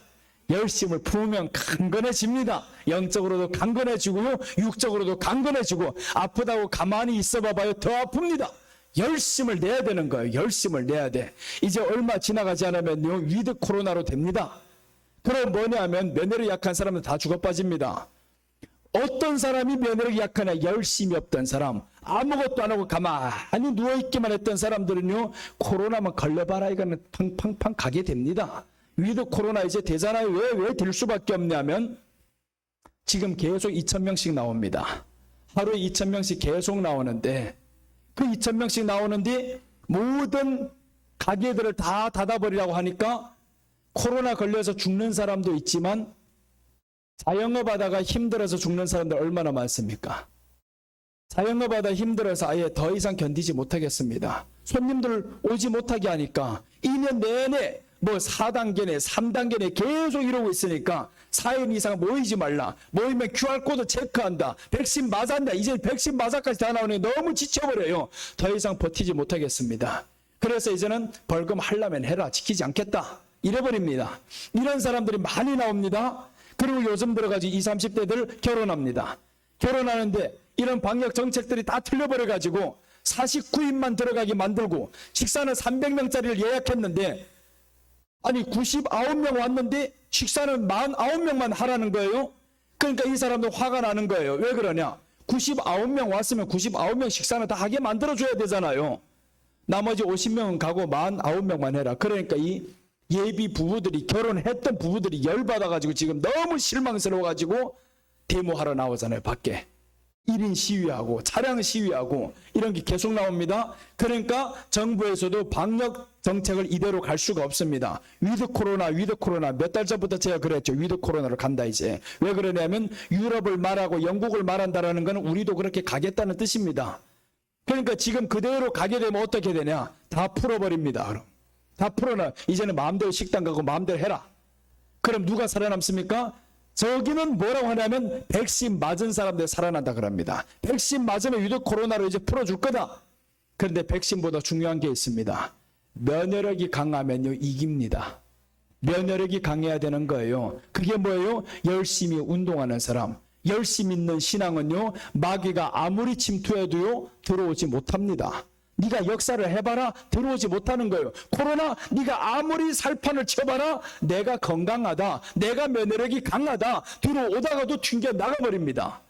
S1: 열심을 품으면 강건해집니다. 영적으로도 강건해지고요. 육적으로도 강건해지고 아프다고 가만히 있어 봐봐요. 더 아픕니다. 열심을 내야 되는 거예요. 열심을 내야 돼. 이제 얼마 지나가지 않으면요. 위드 코로나로 됩니다. 그럼 뭐냐면 면역력 약한 사람은 다 죽어 빠집니다. 어떤 사람이 면역력이 약하냐? 열심히 없던 사람, 아무것도 안 하고 가만히 누워있기만 했던 사람들은요, 코로나만 걸려봐라 이거는 팡팡팡 가게 됩니다. 위드 코로나 이제 되잖아요. 왜 될 수밖에 없냐면 지금 계속 2,000명씩 나옵니다. 하루에 2,000명씩 계속 나오는데 그 2,000명씩 나오는데 모든 가게들을 다 닫아버리라고 하니까 코로나 걸려서 죽는 사람도 있지만 자영업하다가 힘들어서 죽는 사람들 얼마나 많습니까? 자영업하다 힘들어서 아예 더 이상 견디지 못하겠습니다. 손님들 오지 못하게 하니까 2년 내내 뭐 4단계네 3단계네 계속 이러고 있으니까 4인 이상 모이지 말라. 모이면 QR코드 체크한다. 백신 맞았다. 이제 백신 맞아까지 다 나오니 너무 지쳐버려요. 더 이상 버티지 못하겠습니다. 그래서 이제는 벌금 하려면 해라. 지키지 않겠다. 이래버립니다. 이런 사람들이 많이 나옵니다. 그리고 요즘 들어가지고 20, 30대들 결혼합니다. 결혼하는데 이런 방역 정책들이 다 틀려버려가지고 49인만 들어가게 만들고 식사는 300명짜리를 예약했는데 아니 99명 왔는데 식사는 49명만 하라는 거예요. 그러니까 이 사람도 화가 나는 거예요. 왜 그러냐? 99명 왔으면 99명 식사는 다 하게 만들어줘야 되잖아요. 나머지 50명은 가고 49명만 해라. 그러니까 이 예비 부부들이 결혼했던 부부들이 열받아가지고 지금 너무 실망스러워가지고 데모하러 나오잖아요. 밖에 1인 시위하고 차량 시위하고 이런 게 계속 나옵니다. 그러니까 정부에서도 방역 정책을 이대로 갈 수가 없습니다. 위드 코로나 몇 달 전부터 제가 그랬죠. 위드 코로나로 간다 이제. 왜 그러냐면 유럽을 말하고 영국을 말한다라는 건 우리도 그렇게 가겠다는 뜻입니다. 그러니까 지금 그대로 가게 되면 어떻게 되냐? 다 풀어버립니다. 그럼 다 풀어놔. 이제는 마음대로 식당 가고 마음대로 해라. 그럼 누가 살아남습니까? 저기는 뭐라고 하냐면 백신 맞은 사람들 살아난다 그럽니다. 백신 맞으면 위드 코로나로 이제 풀어줄 거다. 그런데 백신보다 중요한 게 있습니다. 면역력이 강하면요 이깁니다. 면역력이 강해야 되는 거예요. 그게 뭐예요? 열심히 운동하는 사람, 열심히 있는 신앙은요 마귀가 아무리 침투해도요 들어오지 못합니다. 네가 역사를 해봐라 들어오지 못하는 거예요. 코로나 네가 아무리 살판을 쳐봐라 내가 건강하다, 내가 면역력이 강하다, 들어오다가도 튕겨 나가버립니다.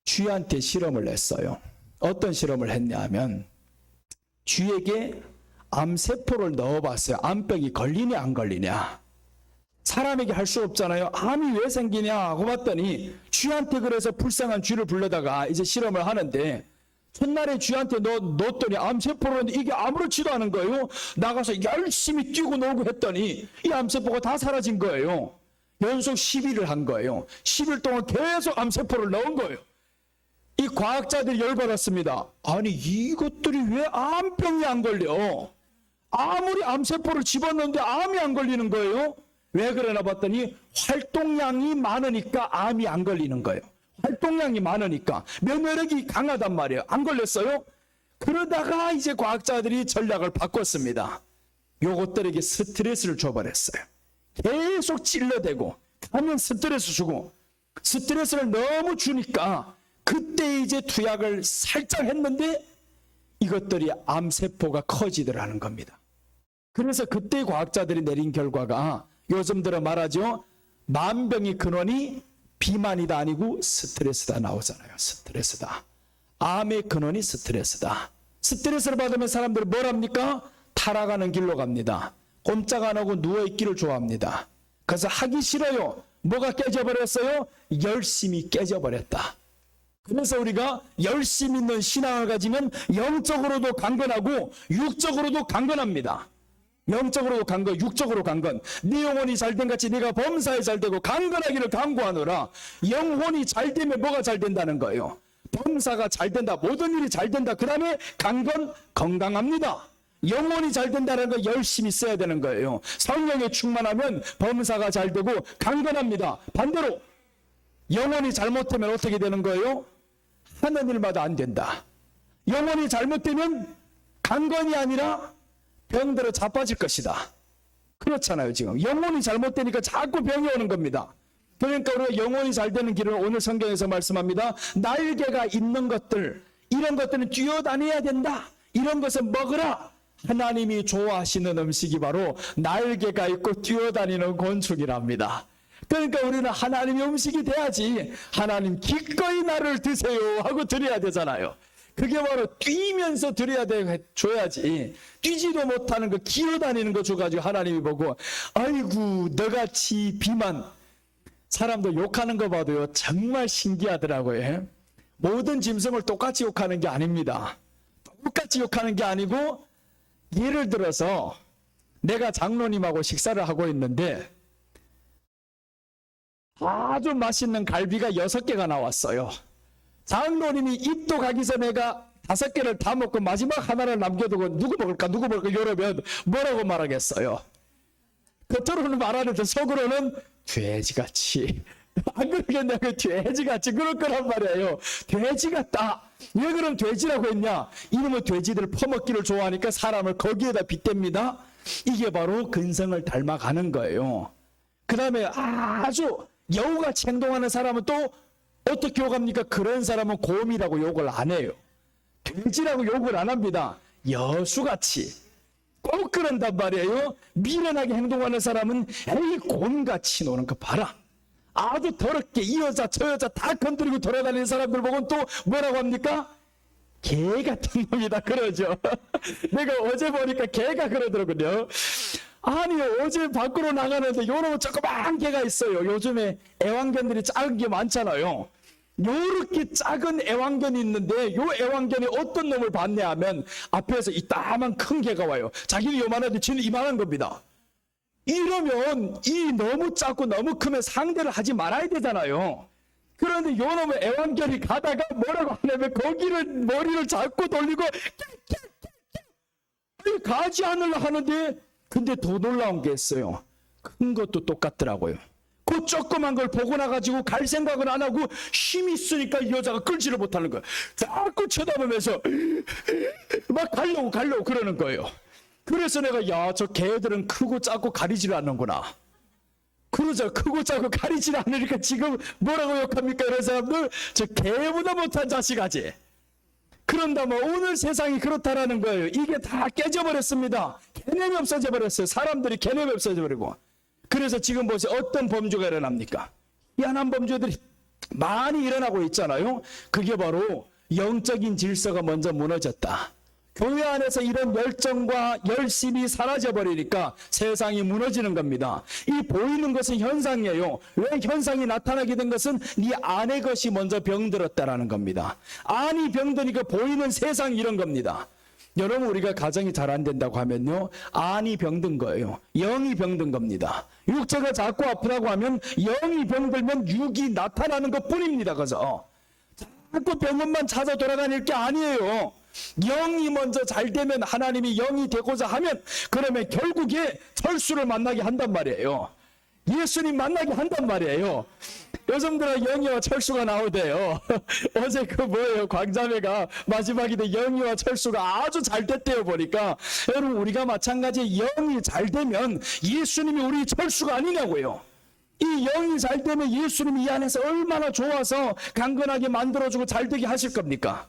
S1: 쥐한테 실험을 했어요. 어떤 실험을 했냐 하면 쥐에게 암세포를 넣어봤어요. 암병이 걸리냐 안 걸리냐. 사람에게 할 수 없잖아요. 암이 왜 생기냐 하고 봤더니 쥐한테 그래서 불쌍한 쥐를 불러다가 이제 실험을 하는데 첫날에 쥐한테 넣었더니 암세포를 이게 아무렇지도 않은 거예요. 나가서 열심히 뛰고 놀고 했더니 이 암세포가 다 사라진 거예요. 연속 10일을 한 거예요. 10일 동안 계속 암세포를 넣은 거예요. 이 과학자들이 열받았습니다. 아니 이것들이 왜 암병이 안 걸려? 아무리 암세포를 집어넣는데 암이 안 걸리는 거예요. 왜 그러나 봤더니 활동량이 많으니까 암이 안 걸리는 거예요. 활동량이 많으니까 면역력이 강하단 말이에요. 안 걸렸어요? 그러다가 이제 과학자들이 전략을 바꿨습니다. 요것들에게 스트레스를 줘버렸어요. 계속 찔러대고 가면 스트레스 주고 스트레스를 너무 주니까 그때 이제 투약을 살짝 했는데 이것들이 암세포가 커지더라는 겁니다. 그래서 그때 과학자들이 내린 결과가 요즘 들어 말하죠. 만병의 근원이 비만이다 아니고 스트레스다 나오잖아요. 스트레스다. 암의 근원이 스트레스다. 스트레스를 받으면 사람들은 뭘 합니까? 타락하는 길로 갑니다. 꼼짝 안 하고 누워있기를 좋아합니다. 그래서 하기 싫어요. 뭐가 깨져버렸어요? 열심히 깨져버렸다. 그래서 우리가 열심 있는 신앙을 가지면 영적으로도 강건하고 육적으로도 강건합니다. 영적으로 강건, 육적으로 강건. 네 영혼이 잘된 같이 네가 범사에 잘되고 강건하기를 간구하노라. 영혼이 잘되면 뭐가 잘된다는 거예요? 범사가 잘된다. 모든 일이 잘된다. 그 다음에 강건, 건강합니다. 영혼이 잘된다는 거 열심히 써야 되는 거예요. 성령에 충만하면 범사가 잘되고 강건합니다. 반대로 영혼이 잘못되면 어떻게 되는 거예요? 하는 일마다 안 된다. 영혼이 잘못되면 강건이 아니라 병들어 자빠질 것이다. 그렇잖아요. 지금 영혼이 잘못되니까 자꾸 병이 오는 겁니다. 그러니까 우리가 영혼이 잘 되는 길을 오늘 성경에서 말씀합니다. 날개가 있는 것들, 이런 것들은 뛰어다녀야 된다. 이런 것을 먹으라. 하나님이 좋아하시는 음식이 바로 날개가 있고 뛰어다니는 곤충이랍니다. 그러니까 우리는 하나님의 음식이 돼야지. 하나님 기꺼이 나를 드세요 하고 드려야 되잖아요. 그게 바로 뛰면서 드려야 줘야지. 뛰지도 못하는 거 기어다니는 거 줘가지고 하나님이 보고 아이고 너같이 비만. 사람도 욕하는 거 봐도요 정말 신기하더라고요. 모든 짐승을 똑같이 욕하는 게 아닙니다. 똑같이 욕하는 게 아니고 예를 들어서 내가 장로님하고 식사를 하고 있는데 아주 맛있는 갈비가 6개가 나왔어요. 장로님이 입도 가기 전에 내가 5개를 다 먹고 마지막 하나를 남겨두고 누구 먹을까 이러면 뭐라고 말하겠어요? 겉으로는 말하는데 속으로는 돼지같이. 안 그러겠냐? 돼지같이 그럴 거란 말이에요. 돼지 같다. 왜 그럼 돼지라고 했냐? 이놈의 돼지들 퍼먹기를 좋아하니까 사람을 거기에다 빗댑니다. 이게 바로 근성을 닮아가는 거예요. 그 다음에 아주 여우같이 행동하는 사람은 또 어떻게 욕합니까? 그런 사람은 곰이라고 욕을 안 해요. 돼지라고 욕을 안 합니다. 여수같이. 꼭 그런단 말이에요. 미련하게 행동하는 사람은 에이 곰같이 노는 거 봐라. 아주 더럽게 이 여자 저 여자 다 건드리고 돌아다니는 사람들 보고는 또 뭐라고 합니까? 개 같은 놈이다 그러죠. 내가 어제 보니까 개가 그러더라고요. 아니 어제 밖으로 나가는데 요런 조그만 개가 있어요. 요즘에 애완견들이 작은 게 많잖아요. 요렇게 작은 애완견이 있는데 요 애완견이 어떤 놈을 봤냐 하면 앞에서 이따만 큰 개가 와요. 자기는 요만한데 쟤는 이만한 겁니다. 이러면 이 너무 작고 너무 크면 상대를 하지 말아야 되잖아요. 그런데 요 놈의 애완견이 가다가 뭐라고 하냐면 거기를 머리를 잡고 돌리고 가지 않으려 하는데 근데 더 놀라운 게 있어요. 큰 것도 똑같더라고요. 그 조그만 걸 보고 나가지고 갈 생각을 안 하고 힘이 있으니까 이 여자가 끌지를 못하는 거예요. 자꾸 쳐다보면서 막 가려고 그러는 거예요. 그래서 내가 야, 저 개들은 크고 작고 가리지를 않는구나. 그러자 크고 작고 가리지를 않으니까 지금 뭐라고 욕합니까? 이런 사람들 저 개보다 못한 자식아지. 그런다면 오늘 세상이 그렇다라는 거예요. 이게 다 깨져버렸습니다. 개념이 없어져 버렸어요. 사람들이 개념이 없어져 버리고. 그래서 지금 보세요. 어떤 범죄가 일어납니까? 희한한 범죄들이 많이 일어나고 있잖아요. 그게 바로 영적인 질서가 먼저 무너졌다. 교회 안에서 이런 열정과 열심이 사라져버리니까 세상이 무너지는 겁니다. 이 보이는 것은 현상이에요. 왜 현상이 나타나게 된 것은 네 안의 것이 먼저 병들었다라는 겁니다. 안이 병드니까 보이는 세상이 이런 겁니다. 여러분, 우리가 가정이 잘 안 된다고 하면요, 안이 병든 거예요. 영이 병든 겁니다. 육체가 자꾸 아프다고 하면 영이 병들면 육이 나타나는 것 뿐입니다. 그죠? 자꾸 병원만 찾아 돌아다닐 게 아니에요. 영이 먼저 잘 되면, 하나님이 영이 되고자 하면, 그러면 결국에 철수를 만나게 한단 말이에요. 예수님 만나게 한단 말이에요. 요즘들은 영이와 철수가 나오대요. 어제 그 뭐예요? 광자매가 마지막인데 영이와 철수가 아주 잘 됐대요 보니까. 여러분, 우리가 마찬가지 영이 잘 되면 예수님이 우리 철수가 아니냐고요. 이 영이 잘 되면 예수님이 이 안에서 얼마나 좋아서 강건하게 만들어주고 잘 되게 하실 겁니까?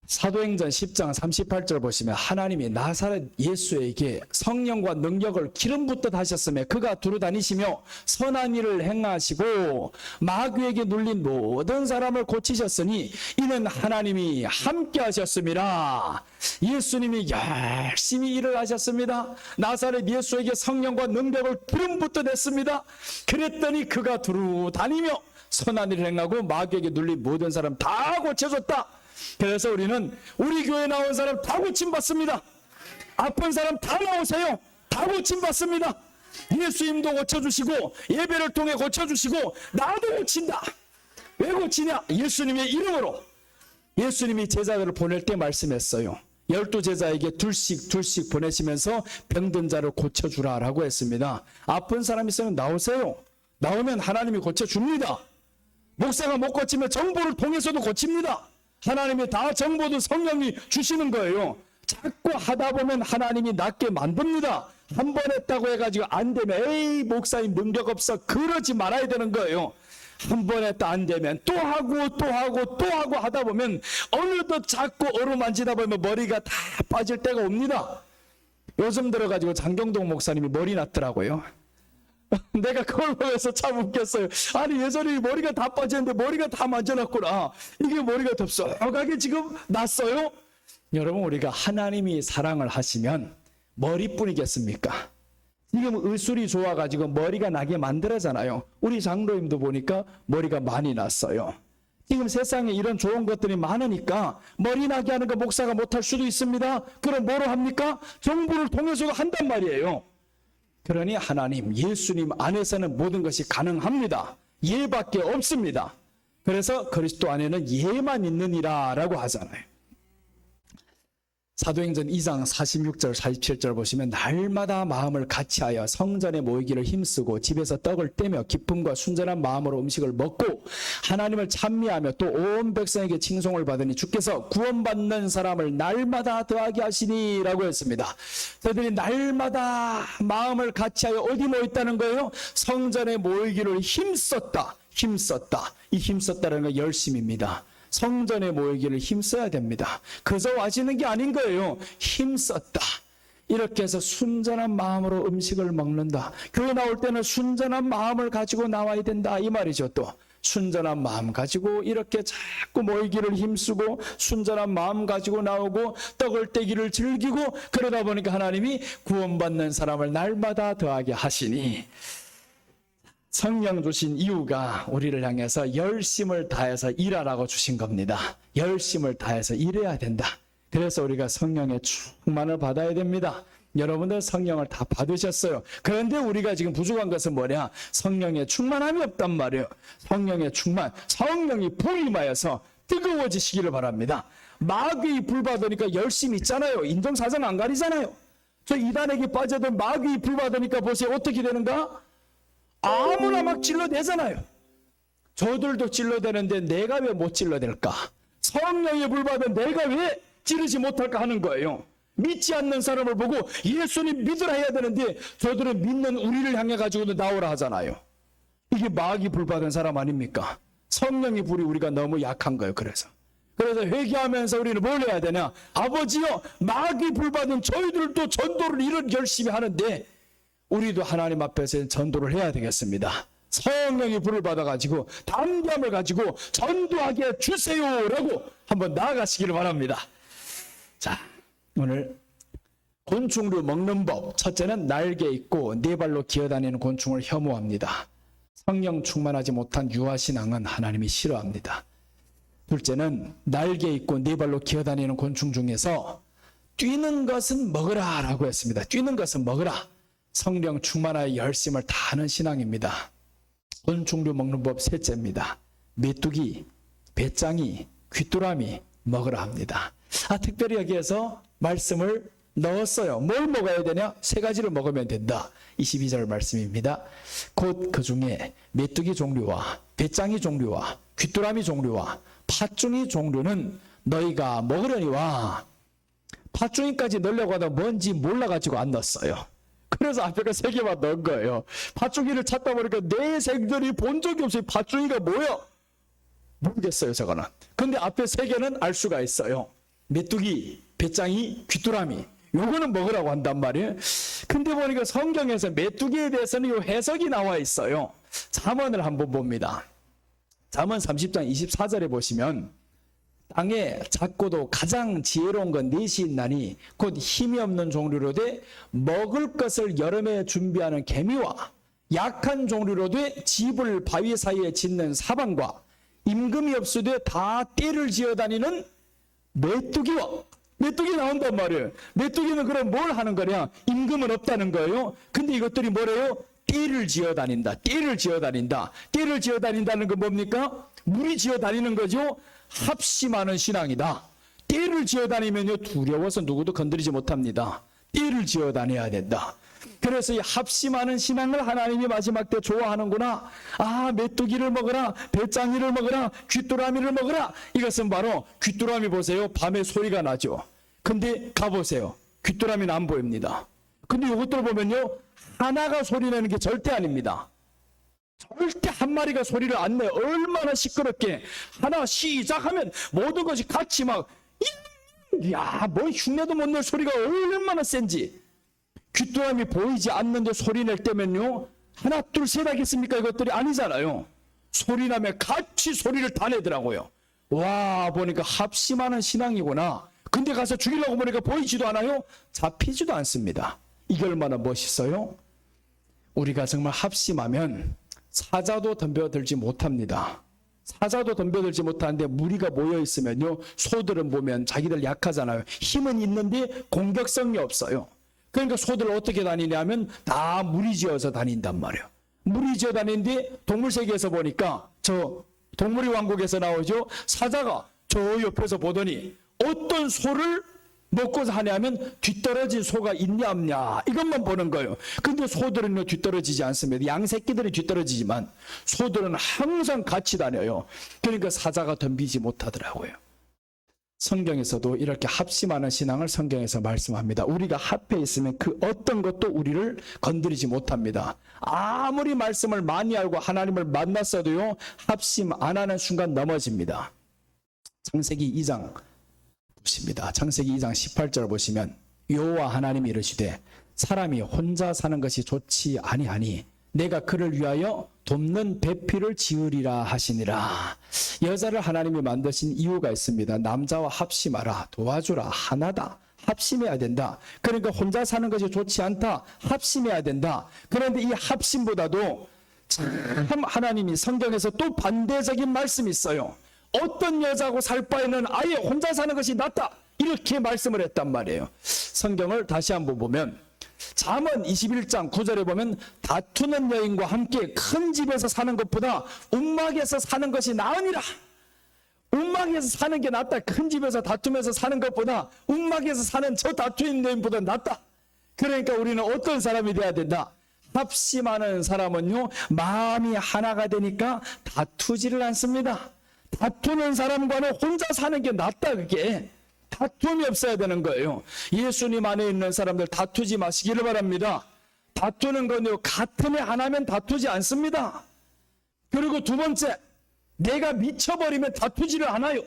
S1: 사도행전 10장 38절 보시면 하나님이 나사렛 예수에게 성령과 능력을 기름 붓듯 하셨으며 그가 두루 다니시며 선한 일을 행하시고 마귀에게 눌린 모든 사람을 고치셨으니 이는 하나님이 함께 하셨습니다. 예수님이 열심히 일을 하셨습니다. 나사렛 예수에게 성령과 능력을 기름 붓듯 했습니다. 그랬더니 그가 두루 다니며 선한 일을 행하고 마귀에게 눌린 모든 사람 다 고쳐줬다. 그래서 우리는 우리 교회 나온 사람 다 고침받습니다. 아픈 사람 다 나오세요. 다 고침받습니다. 예수님도 고쳐주시고 예배를 통해 고쳐주시고 나도 고친다. 왜 고치냐? 예수님의 이름으로. 예수님이 제자들을 보낼 때 말씀했어요. 12제자에게 둘씩 보내시면서 병든 자를 고쳐주라라고 했습니다. 아픈 사람 있으면 나오세요. 나오면 하나님이 고쳐줍니다. 목사가 못 고치면 정보를 통해서도 고칩니다. 하나님이 다 정보도 성령이 주시는 거예요. 자꾸 하다 보면 하나님이 낫게 만듭니다. 한 번 했다고 해가지고 안 되면 에이 목사님 능력 없어 그러지 말아야 되는 거예요. 한 번 했다 안 되면 또 하고 하다 보면 어느덧 자꾸 어루만지다 보면 머리가 다 빠질 때가 옵니다. 요즘 들어가지고 장경동 목사님이 머리 났더라고요. 내가 그걸 보면서 참 웃겼어요. 아니 예전에 머리가 다 빠졌는데 머리가 다 만져놨구나. 이게 머리가 덥석하게 지금 났어요. 여러분, 우리가 하나님이 사랑을 하시면 머리뿐이겠습니까? 지금 의술이 좋아가지고 머리가 나게 만들어잖아요. 우리 장로님도 보니까 머리가 많이 났어요. 지금 세상에 이런 좋은 것들이 많으니까 머리 나게 하는 거 목사가 못할 수도 있습니다. 그럼 뭐로 합니까? 정부를 통해서 한단 말이에요. 그러니 하나님, 예수님 안에서는 모든 것이 가능합니다. 예밖에 없습니다. 그래서 그리스도 안에는 예만 있느니라 라고 하잖아요. 사도행전 2장 46절 47절 보시면 날마다 마음을 같이하여 성전에 모이기를 힘쓰고 집에서 떡을 떼며 기쁨과 순전한 마음으로 음식을 먹고 하나님을 찬미하며 또 온 백성에게 칭송을 받으니 주께서 구원받는 사람을 날마다 더하게 하시니 라고 했습니다. 저희들이 날마다 마음을 같이하여 어디 모였다는 거예요? 성전에 모이기를 힘썼다. 이 힘썼다는 건 열심입니다. 성전에 모이기를 힘써야 됩니다. 그저 와지는 게 아닌 거예요. 힘썼다. 이렇게 해서 순전한 마음으로 음식을 먹는다. 교회 나올 때는 순전한 마음을 가지고 나와야 된다 이 말이죠. 또 순전한 마음 가지고 이렇게 자꾸 모이기를 힘쓰고 순전한 마음 가지고 나오고 떡을 떼기를 즐기고 그러다 보니까 하나님이 구원받는 사람을 날마다 더하게 하시니 성령 주신 이유가 우리를 향해서 열심을 다해서 일하라고 주신 겁니다. 열심을 다해서 일해야 된다. 그래서 우리가 성령의 충만을 받아야 됩니다. 여러분들 성령을 다 받으셨어요. 그런데 우리가 지금 부족한 것은 뭐냐? 성령의 충만함이 없단 말이에요. 성령의 충만, 성령이 부임하여서 뜨거워지시기를 바랍니다. 마귀의 불 받으니까 열심히 있잖아요. 인정사정 안 가리잖아요. 저 이단에게 빠져든 마귀의 불 받으니까 보세요. 어떻게 되는가? 아무나 막 찔러대잖아요. 저들도 찔러대는데 내가 왜 못 찔러댈까? 성령의 불 받은 내가 왜 찌르지 못할까 하는 거예요. 믿지 않는 사람을 보고 예수님 믿으라 해야 되는데 저들은 믿는 우리를 향해 가지고도 나오라 하잖아요. 이게 마귀 불 받은 사람 아닙니까? 성령의 불이 우리가 너무 약한 거예요. 그래서 그래서 회개하면서 우리는 뭘 해야 되냐? 아버지여, 마귀 불받은 저희들도 전도를 이런 열심히 하는데 우리도 하나님 앞에서 전도를 해야 되겠습니다. 성령이 불을 받아가지고 담대함을 가지고 전도하게 주세요라고 한번 나아가시기를 바랍니다. 자, 오늘 곤충류 먹는 법. 첫째는 날개 있고 네 발로 기어다니는 곤충을 혐오합니다. 성령 충만하지 못한 유아신앙은 하나님이 싫어합니다. 둘째는 날개 있고 네 발로 기어다니는 곤충 중에서 뛰는 것은 먹으라 라고 했습니다. 뛰는 것은 먹으라. 성령 충만하여 열심을 다하는 신앙입니다. 곤충류 먹는 법 셋째입니다. 메뚜기, 배짱이, 귀뚜라미 먹으라 합니다. 특별히 여기에서 말씀을 넣었어요. 뭘 먹어야 되냐? 세 가지를 먹으면 된다. 22절 말씀입니다. 곧 그 중에 메뚜기 종류와 배짱이 종류와 귀뚜라미 종류와 팥중이 종류는 너희가 먹으려니와. 팥중이까지 넣으려고 하다 뭔지 몰라가지고 안 넣었어요. 그래서 앞에가 세 개만 넣은 거예요. 팥중이를 찾다 보니까 내 생들이 본 적이 없어요. 팥중이가 뭐야? 모르겠어요, 저거는. 근데 앞에 세 개는 알 수가 있어요. 메뚜기, 배짱이, 귀뚜라미. 요거는 먹으라고 한단 말이에요. 근데 보니까 성경에서 메뚜기에 대해서는 요 해석이 나와 있어요. 잠언을 한번 봅니다. 잠언 30장 24절에 보시면 땅에 작고도 가장 지혜로운 건 넷이 있나니 곧 힘이 없는 종류로 돼 먹을 것을 여름에 준비하는 개미와 약한 종류로 돼 집을 바위 사이에 짓는 사방과 임금이 없으되 다 떼를 지어다니는 메뚜기와. 메뚜기 나온단 말이에요. 메뚜기는 그럼 뭘 하는 거냐? 임금은 없다는 거예요. 근데 이것들이 뭐래요? 띠를 지어다닌다. 띠를 지어다닌다. 띠를 지어다닌다는 건 뭡니까? 물이 지어다니는 거죠. 합심하는 신앙이다. 띠를 지어다니면요 두려워서 누구도 건드리지 못합니다. 띠를 지어다녀야 된다. 그래서 이 합심하는 신앙을 하나님이 마지막 때 좋아하는구나. 메뚜기를 먹어라, 배짱이를 먹어라, 귀뚜라미를 먹어라. 이것은 바로 귀뚜라미 보세요. 밤에 소리가 나죠. 근데 가보세요. 귀뚜라미는 안 보입니다. 근데 이것들 보면요 하나가 소리 내는 게 절대 아닙니다. 절대 한 마리가 소리를 안 내요. 얼마나 시끄럽게. 하나 시작하면 모든 것이 같이 막 뭐 흉내도 못 낼 소리가 얼마나 센지. 귀뚜라미 보이지 않는데 소리 낼 때면요 하나 둘 셋 하겠습니까? 이것들이 아니잖아요. 소리 나면 같이 소리를 다 내더라고요. 와, 보니까 합심하는 신앙이구나. 근데 가서 죽이려고 보니까 보이지도 않아요. 잡히지도 않습니다. 이게 얼마나 멋있어요? 우리가 정말 합심하면 사자도 덤벼들지 못합니다. 사자도 덤벼들지 못하는데 무리가 모여 있으면요 소들은 보면 자기들 약하잖아요. 힘은 있는데 공격성이 없어요. 그러니까 소들 어떻게 다니냐면 다 무리지어서 다닌단 말이에요. 무리지어 다니는데 동물세계에서 보니까 저 동물의 왕국에서 나오죠. 사자가 저 옆에서 보더니 어떤 소를 먹고 사냐면 뒤떨어진 소가 있냐 없냐 이것만 보는 거예요. 근데 소들은 뒤떨어지지 않습니다. 양새끼들이 뒤떨어지지만 소들은 항상 같이 다녀요. 그러니까 사자가 덤비지 못하더라고요. 성경에서도 이렇게 합심하는 신앙을 성경에서 말씀합니다. 우리가 합해 있으면 그 어떤 것도 우리를 건드리지 못합니다. 아무리 말씀을 많이 알고 하나님을 만났어도요 합심 안 하는 순간 넘어집니다. 창세기 2장 보십니다. 창세기 2장 18절 보시면 여호와 하나님이 이르시되 사람이 혼자 사는 것이 좋지 아니하니 내가 그를 위하여 돕는 배필을 지으리라 하시니라. 여자를 하나님이 만드신 이유가 있습니다. 남자와 합심하라. 도와주라. 하나다. 합심해야 된다. 그러니까 혼자 사는 것이 좋지 않다. 합심해야 된다. 그런데 이 합심보다도 참 하나님이 성경에서 또 반대적인 말씀이 있어요. 어떤 여자하고 살 바에는 아예 혼자 사는 것이 낫다. 이렇게 말씀을 했단 말이에요. 성경을 다시 한번 보면 잠언 21장 9절에 보면 다투는 여인과 함께 큰 집에서 사는 것보다 움막에서 사는 것이 나으니라. 움막에서 사는 게 낫다. 큰 집에서 다투면서 사는 것보다 움막에서 사는 저 다투는 여인보다 낫다. 그러니까 우리는 어떤 사람이 돼야 된다. 합심하는 사람은요 마음이 하나가 되니까 다투지를 않습니다. 다투는 사람과는 혼자 사는 게 낫다. 그게 다툼이 없어야 되는 거예요. 예수님 안에 있는 사람들 다투지 마시기를 바랍니다. 다투는 건요 같은 애 하나면 다투지 않습니다. 그리고 두 번째, 내가 미쳐버리면 다투지를 않아요.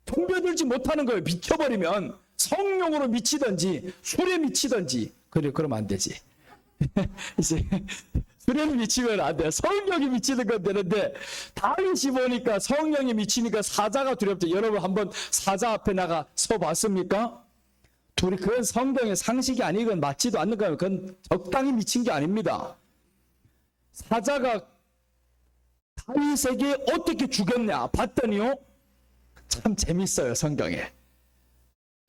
S1: 덤벼들지 못하는 거예요. 미쳐버리면 성령으로 미치든지 술에 미치든지. 그러면 안 되지. 이제 술에 미치면 안 돼요. 성령이 미치는 건 되는데 다윗이 보니까 성령이 미치니까 사자가 두렵죠. 여러분 한번 사자 앞에 나가 서 봤습니까? 둘이 그건 성경의 상식이 아니건 맞지도 않는 거예요. 그건 적당히 미친 게 아닙니다. 사자가 다윗에게 어떻게 죽였냐 봤더니요, 참 재밌어요. 성경에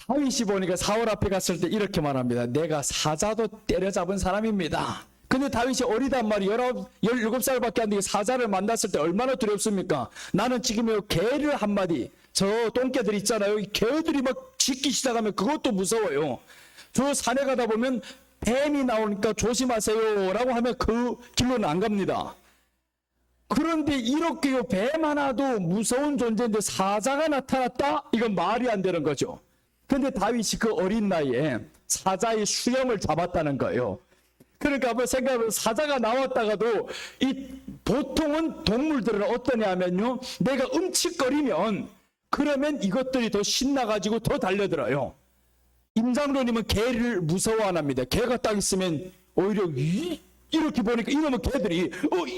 S1: 다윗이 보니까 사울 앞에 갔을 때 이렇게 말합니다. 내가 사자도 때려잡은 사람입니다. 근데 다윗이 어리단 말이에요. 17살밖에 안 되게 사자를 만났을 때 얼마나 두렵습니까? 나는 지금 개를 한 마디, 저 똥개들 있잖아요. 이 개들이 막 짖기 시작하면 그것도 무서워요. 저 산에 가다 보면 뱀이 나오니까 조심하세요 라고 하면 그 길로는 안 갑니다. 그런데 이렇게 뱀 하나도 무서운 존재인데 사자가 나타났다? 이건 말이 안 되는 거죠. 근데 다윗이 그 어린 나이에 사자의 수염을 잡았다는 거예요. 그러니까 한번 생각해보면 사자가 나왔다가도 이 보통은 동물들은 어떠냐면요, 내가 음칫거리면 그러면 이것들이 더 신나가지고 더 달려들어요. 임장로님은 개를 무서워 안 합니다. 개가 딱 있으면 오히려 이렇게 보니까 이놈의 개들이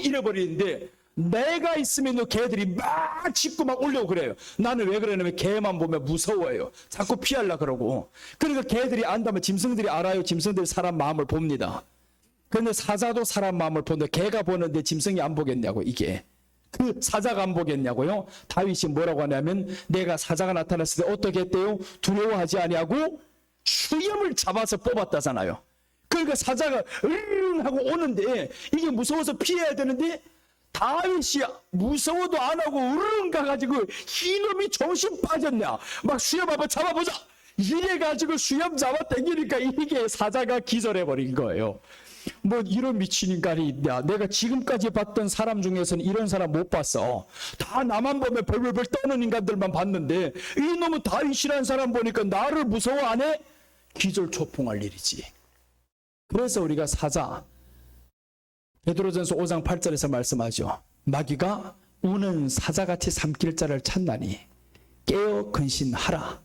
S1: 이래버리는데, 내가 있으면 개들이 막 짖고 막 올려고 그래요. 나는 왜 그러냐면 개만 보면 무서워해요. 자꾸 피하려고 그러고. 그러니까 개들이 안다면 짐승들이 알아요. 짐승들이 사람 마음을 봅니다. 그런데 사자도 사람 마음을 보는데 개가 보는데 짐승이 안 보겠냐고. 이게 그 사자가 안 보겠냐고요. 다윗이 뭐라고 하냐면 내가 사자가 나타났을 때 어떻게 했대요? 두려워하지 아니하고 수염을 잡아서 뽑았다잖아요. 그러니까 사자가 으르릉 하고 오는데 이게 무서워서 피해야 되는데 다윗이 무서워도 안 하고 으르릉 가가지고 이놈이 정신 빠졌냐, 막 수염 한번 잡아보자 이래가지고 수염 잡아 당기니까 이게 사자가 기절해버린 거예요. 뭐 이런 미친 인간이 있냐. 내가 지금까지 봤던 사람 중에서는 이런 사람 못 봤어. 다 나만 보면 벌벌벌 떠는 인간들만 봤는데 이놈은 다윗이라는 사람 보니까 나를 무서워 안 해? 기절초풍할 일이지. 그래서 우리가 사자, 베드로전서 5장 8절에서 말씀하죠. 마귀가 우는 사자같이 삼킬 자를 찾나니 깨어 근신하라.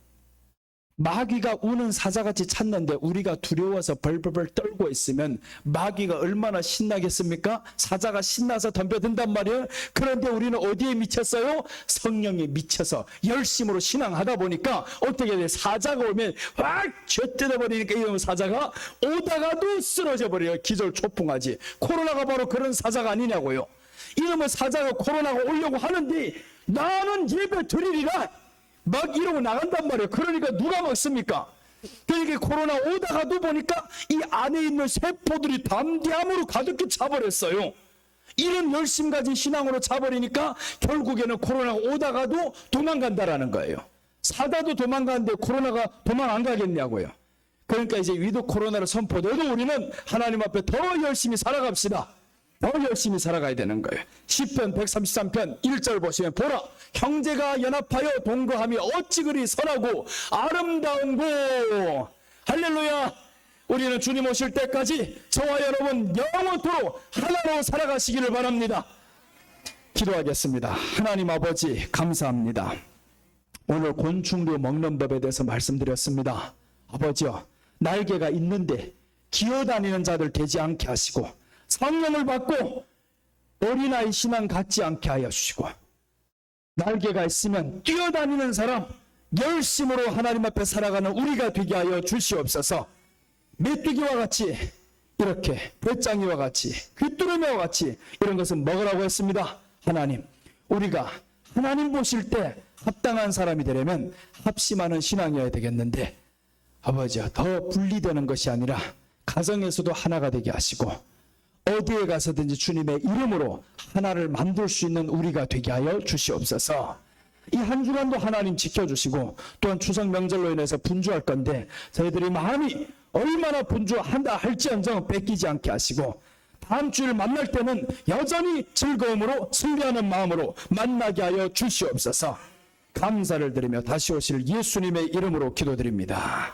S1: 마귀가 우는 사자같이 찾는데 우리가 두려워서 벌벌벌 떨고 있으면 마귀가 얼마나 신나겠습니까? 사자가 신나서 덤벼든단 말이에요. 그런데 우리는 어디에 미쳤어요? 성령에 미쳐서 열심으로 신앙하다 보니까 어떻게 돼? 사자가 오면 확 쥐어뜯어버리니까 이런 사자가 오다가도 쓰러져 버려요. 기절초풍하지. 코로나가 바로 그런 사자가 아니냐고요. 이놈의 사자가 코로나가 오려고 하는데 나는 예배 드리리라 막 이러고 나간단 말이에요. 그러니까 누가 먹습니까? 그러니까 코로나 오다가도 보니까 이 안에 있는 세포들이 담대함으로 가득히 차버렸어요. 이런 열심 가진 신앙으로 차버리니까 결국에는 코로나가 오다가도 도망간다라는 거예요. 사다도 도망가는데 코로나가 도망 안 가겠냐고요. 그러니까 이제 위드 코로나를 선포돼도 우리는 하나님 앞에 더 열심히 살아갑시다. 더 열심히 살아가야 되는 거예요. 시편 133편 1절 보시면 보라 형제가 연합하여 동거하며 어찌 그리 선하고 아름다운고. 할렐루야. 우리는 주님 오실 때까지 저와 여러분 영원토록 하나로 살아가시기를 바랍니다. 기도하겠습니다. 하나님 아버지 감사합니다. 오늘 곤충도 먹는 법에 대해서 말씀드렸습니다. 아버지요, 날개가 있는데 기어다니는 자들 되지 않게 하시고 성령을 받고 어린아이 신앙 갖지 않게 하여 주시고 날개가 있으면 뛰어다니는 사람, 열심으로 하나님 앞에 살아가는 우리가 되게 하여 주시옵소서. 메뚜기와 같이 이렇게 배짱이와 같이 귀뚜라미와 같이 이런 것은 먹으라고 했습니다. 하나님, 우리가 하나님 보실 때 합당한 사람이 되려면 합심하는 신앙이어야 되겠는데 아버지야, 더 분리되는 것이 아니라 가정에서도 하나가 되게 하시고 어디에 가서든지 주님의 이름으로 하나를 만들 수 있는 우리가 되게 하여 주시옵소서. 이 한 주간도 하나님 지켜주시고 또한 추석 명절로 인해서 분주할 건데 저희들이 마음이 얼마나 분주한다 할지언정 뺏기지 않게 하시고 다음 주일 만날 때는 여전히 즐거움으로 승리하는 마음으로 만나게 하여 주시옵소서. 감사를 드리며 다시 오실 예수님의 이름으로 기도드립니다.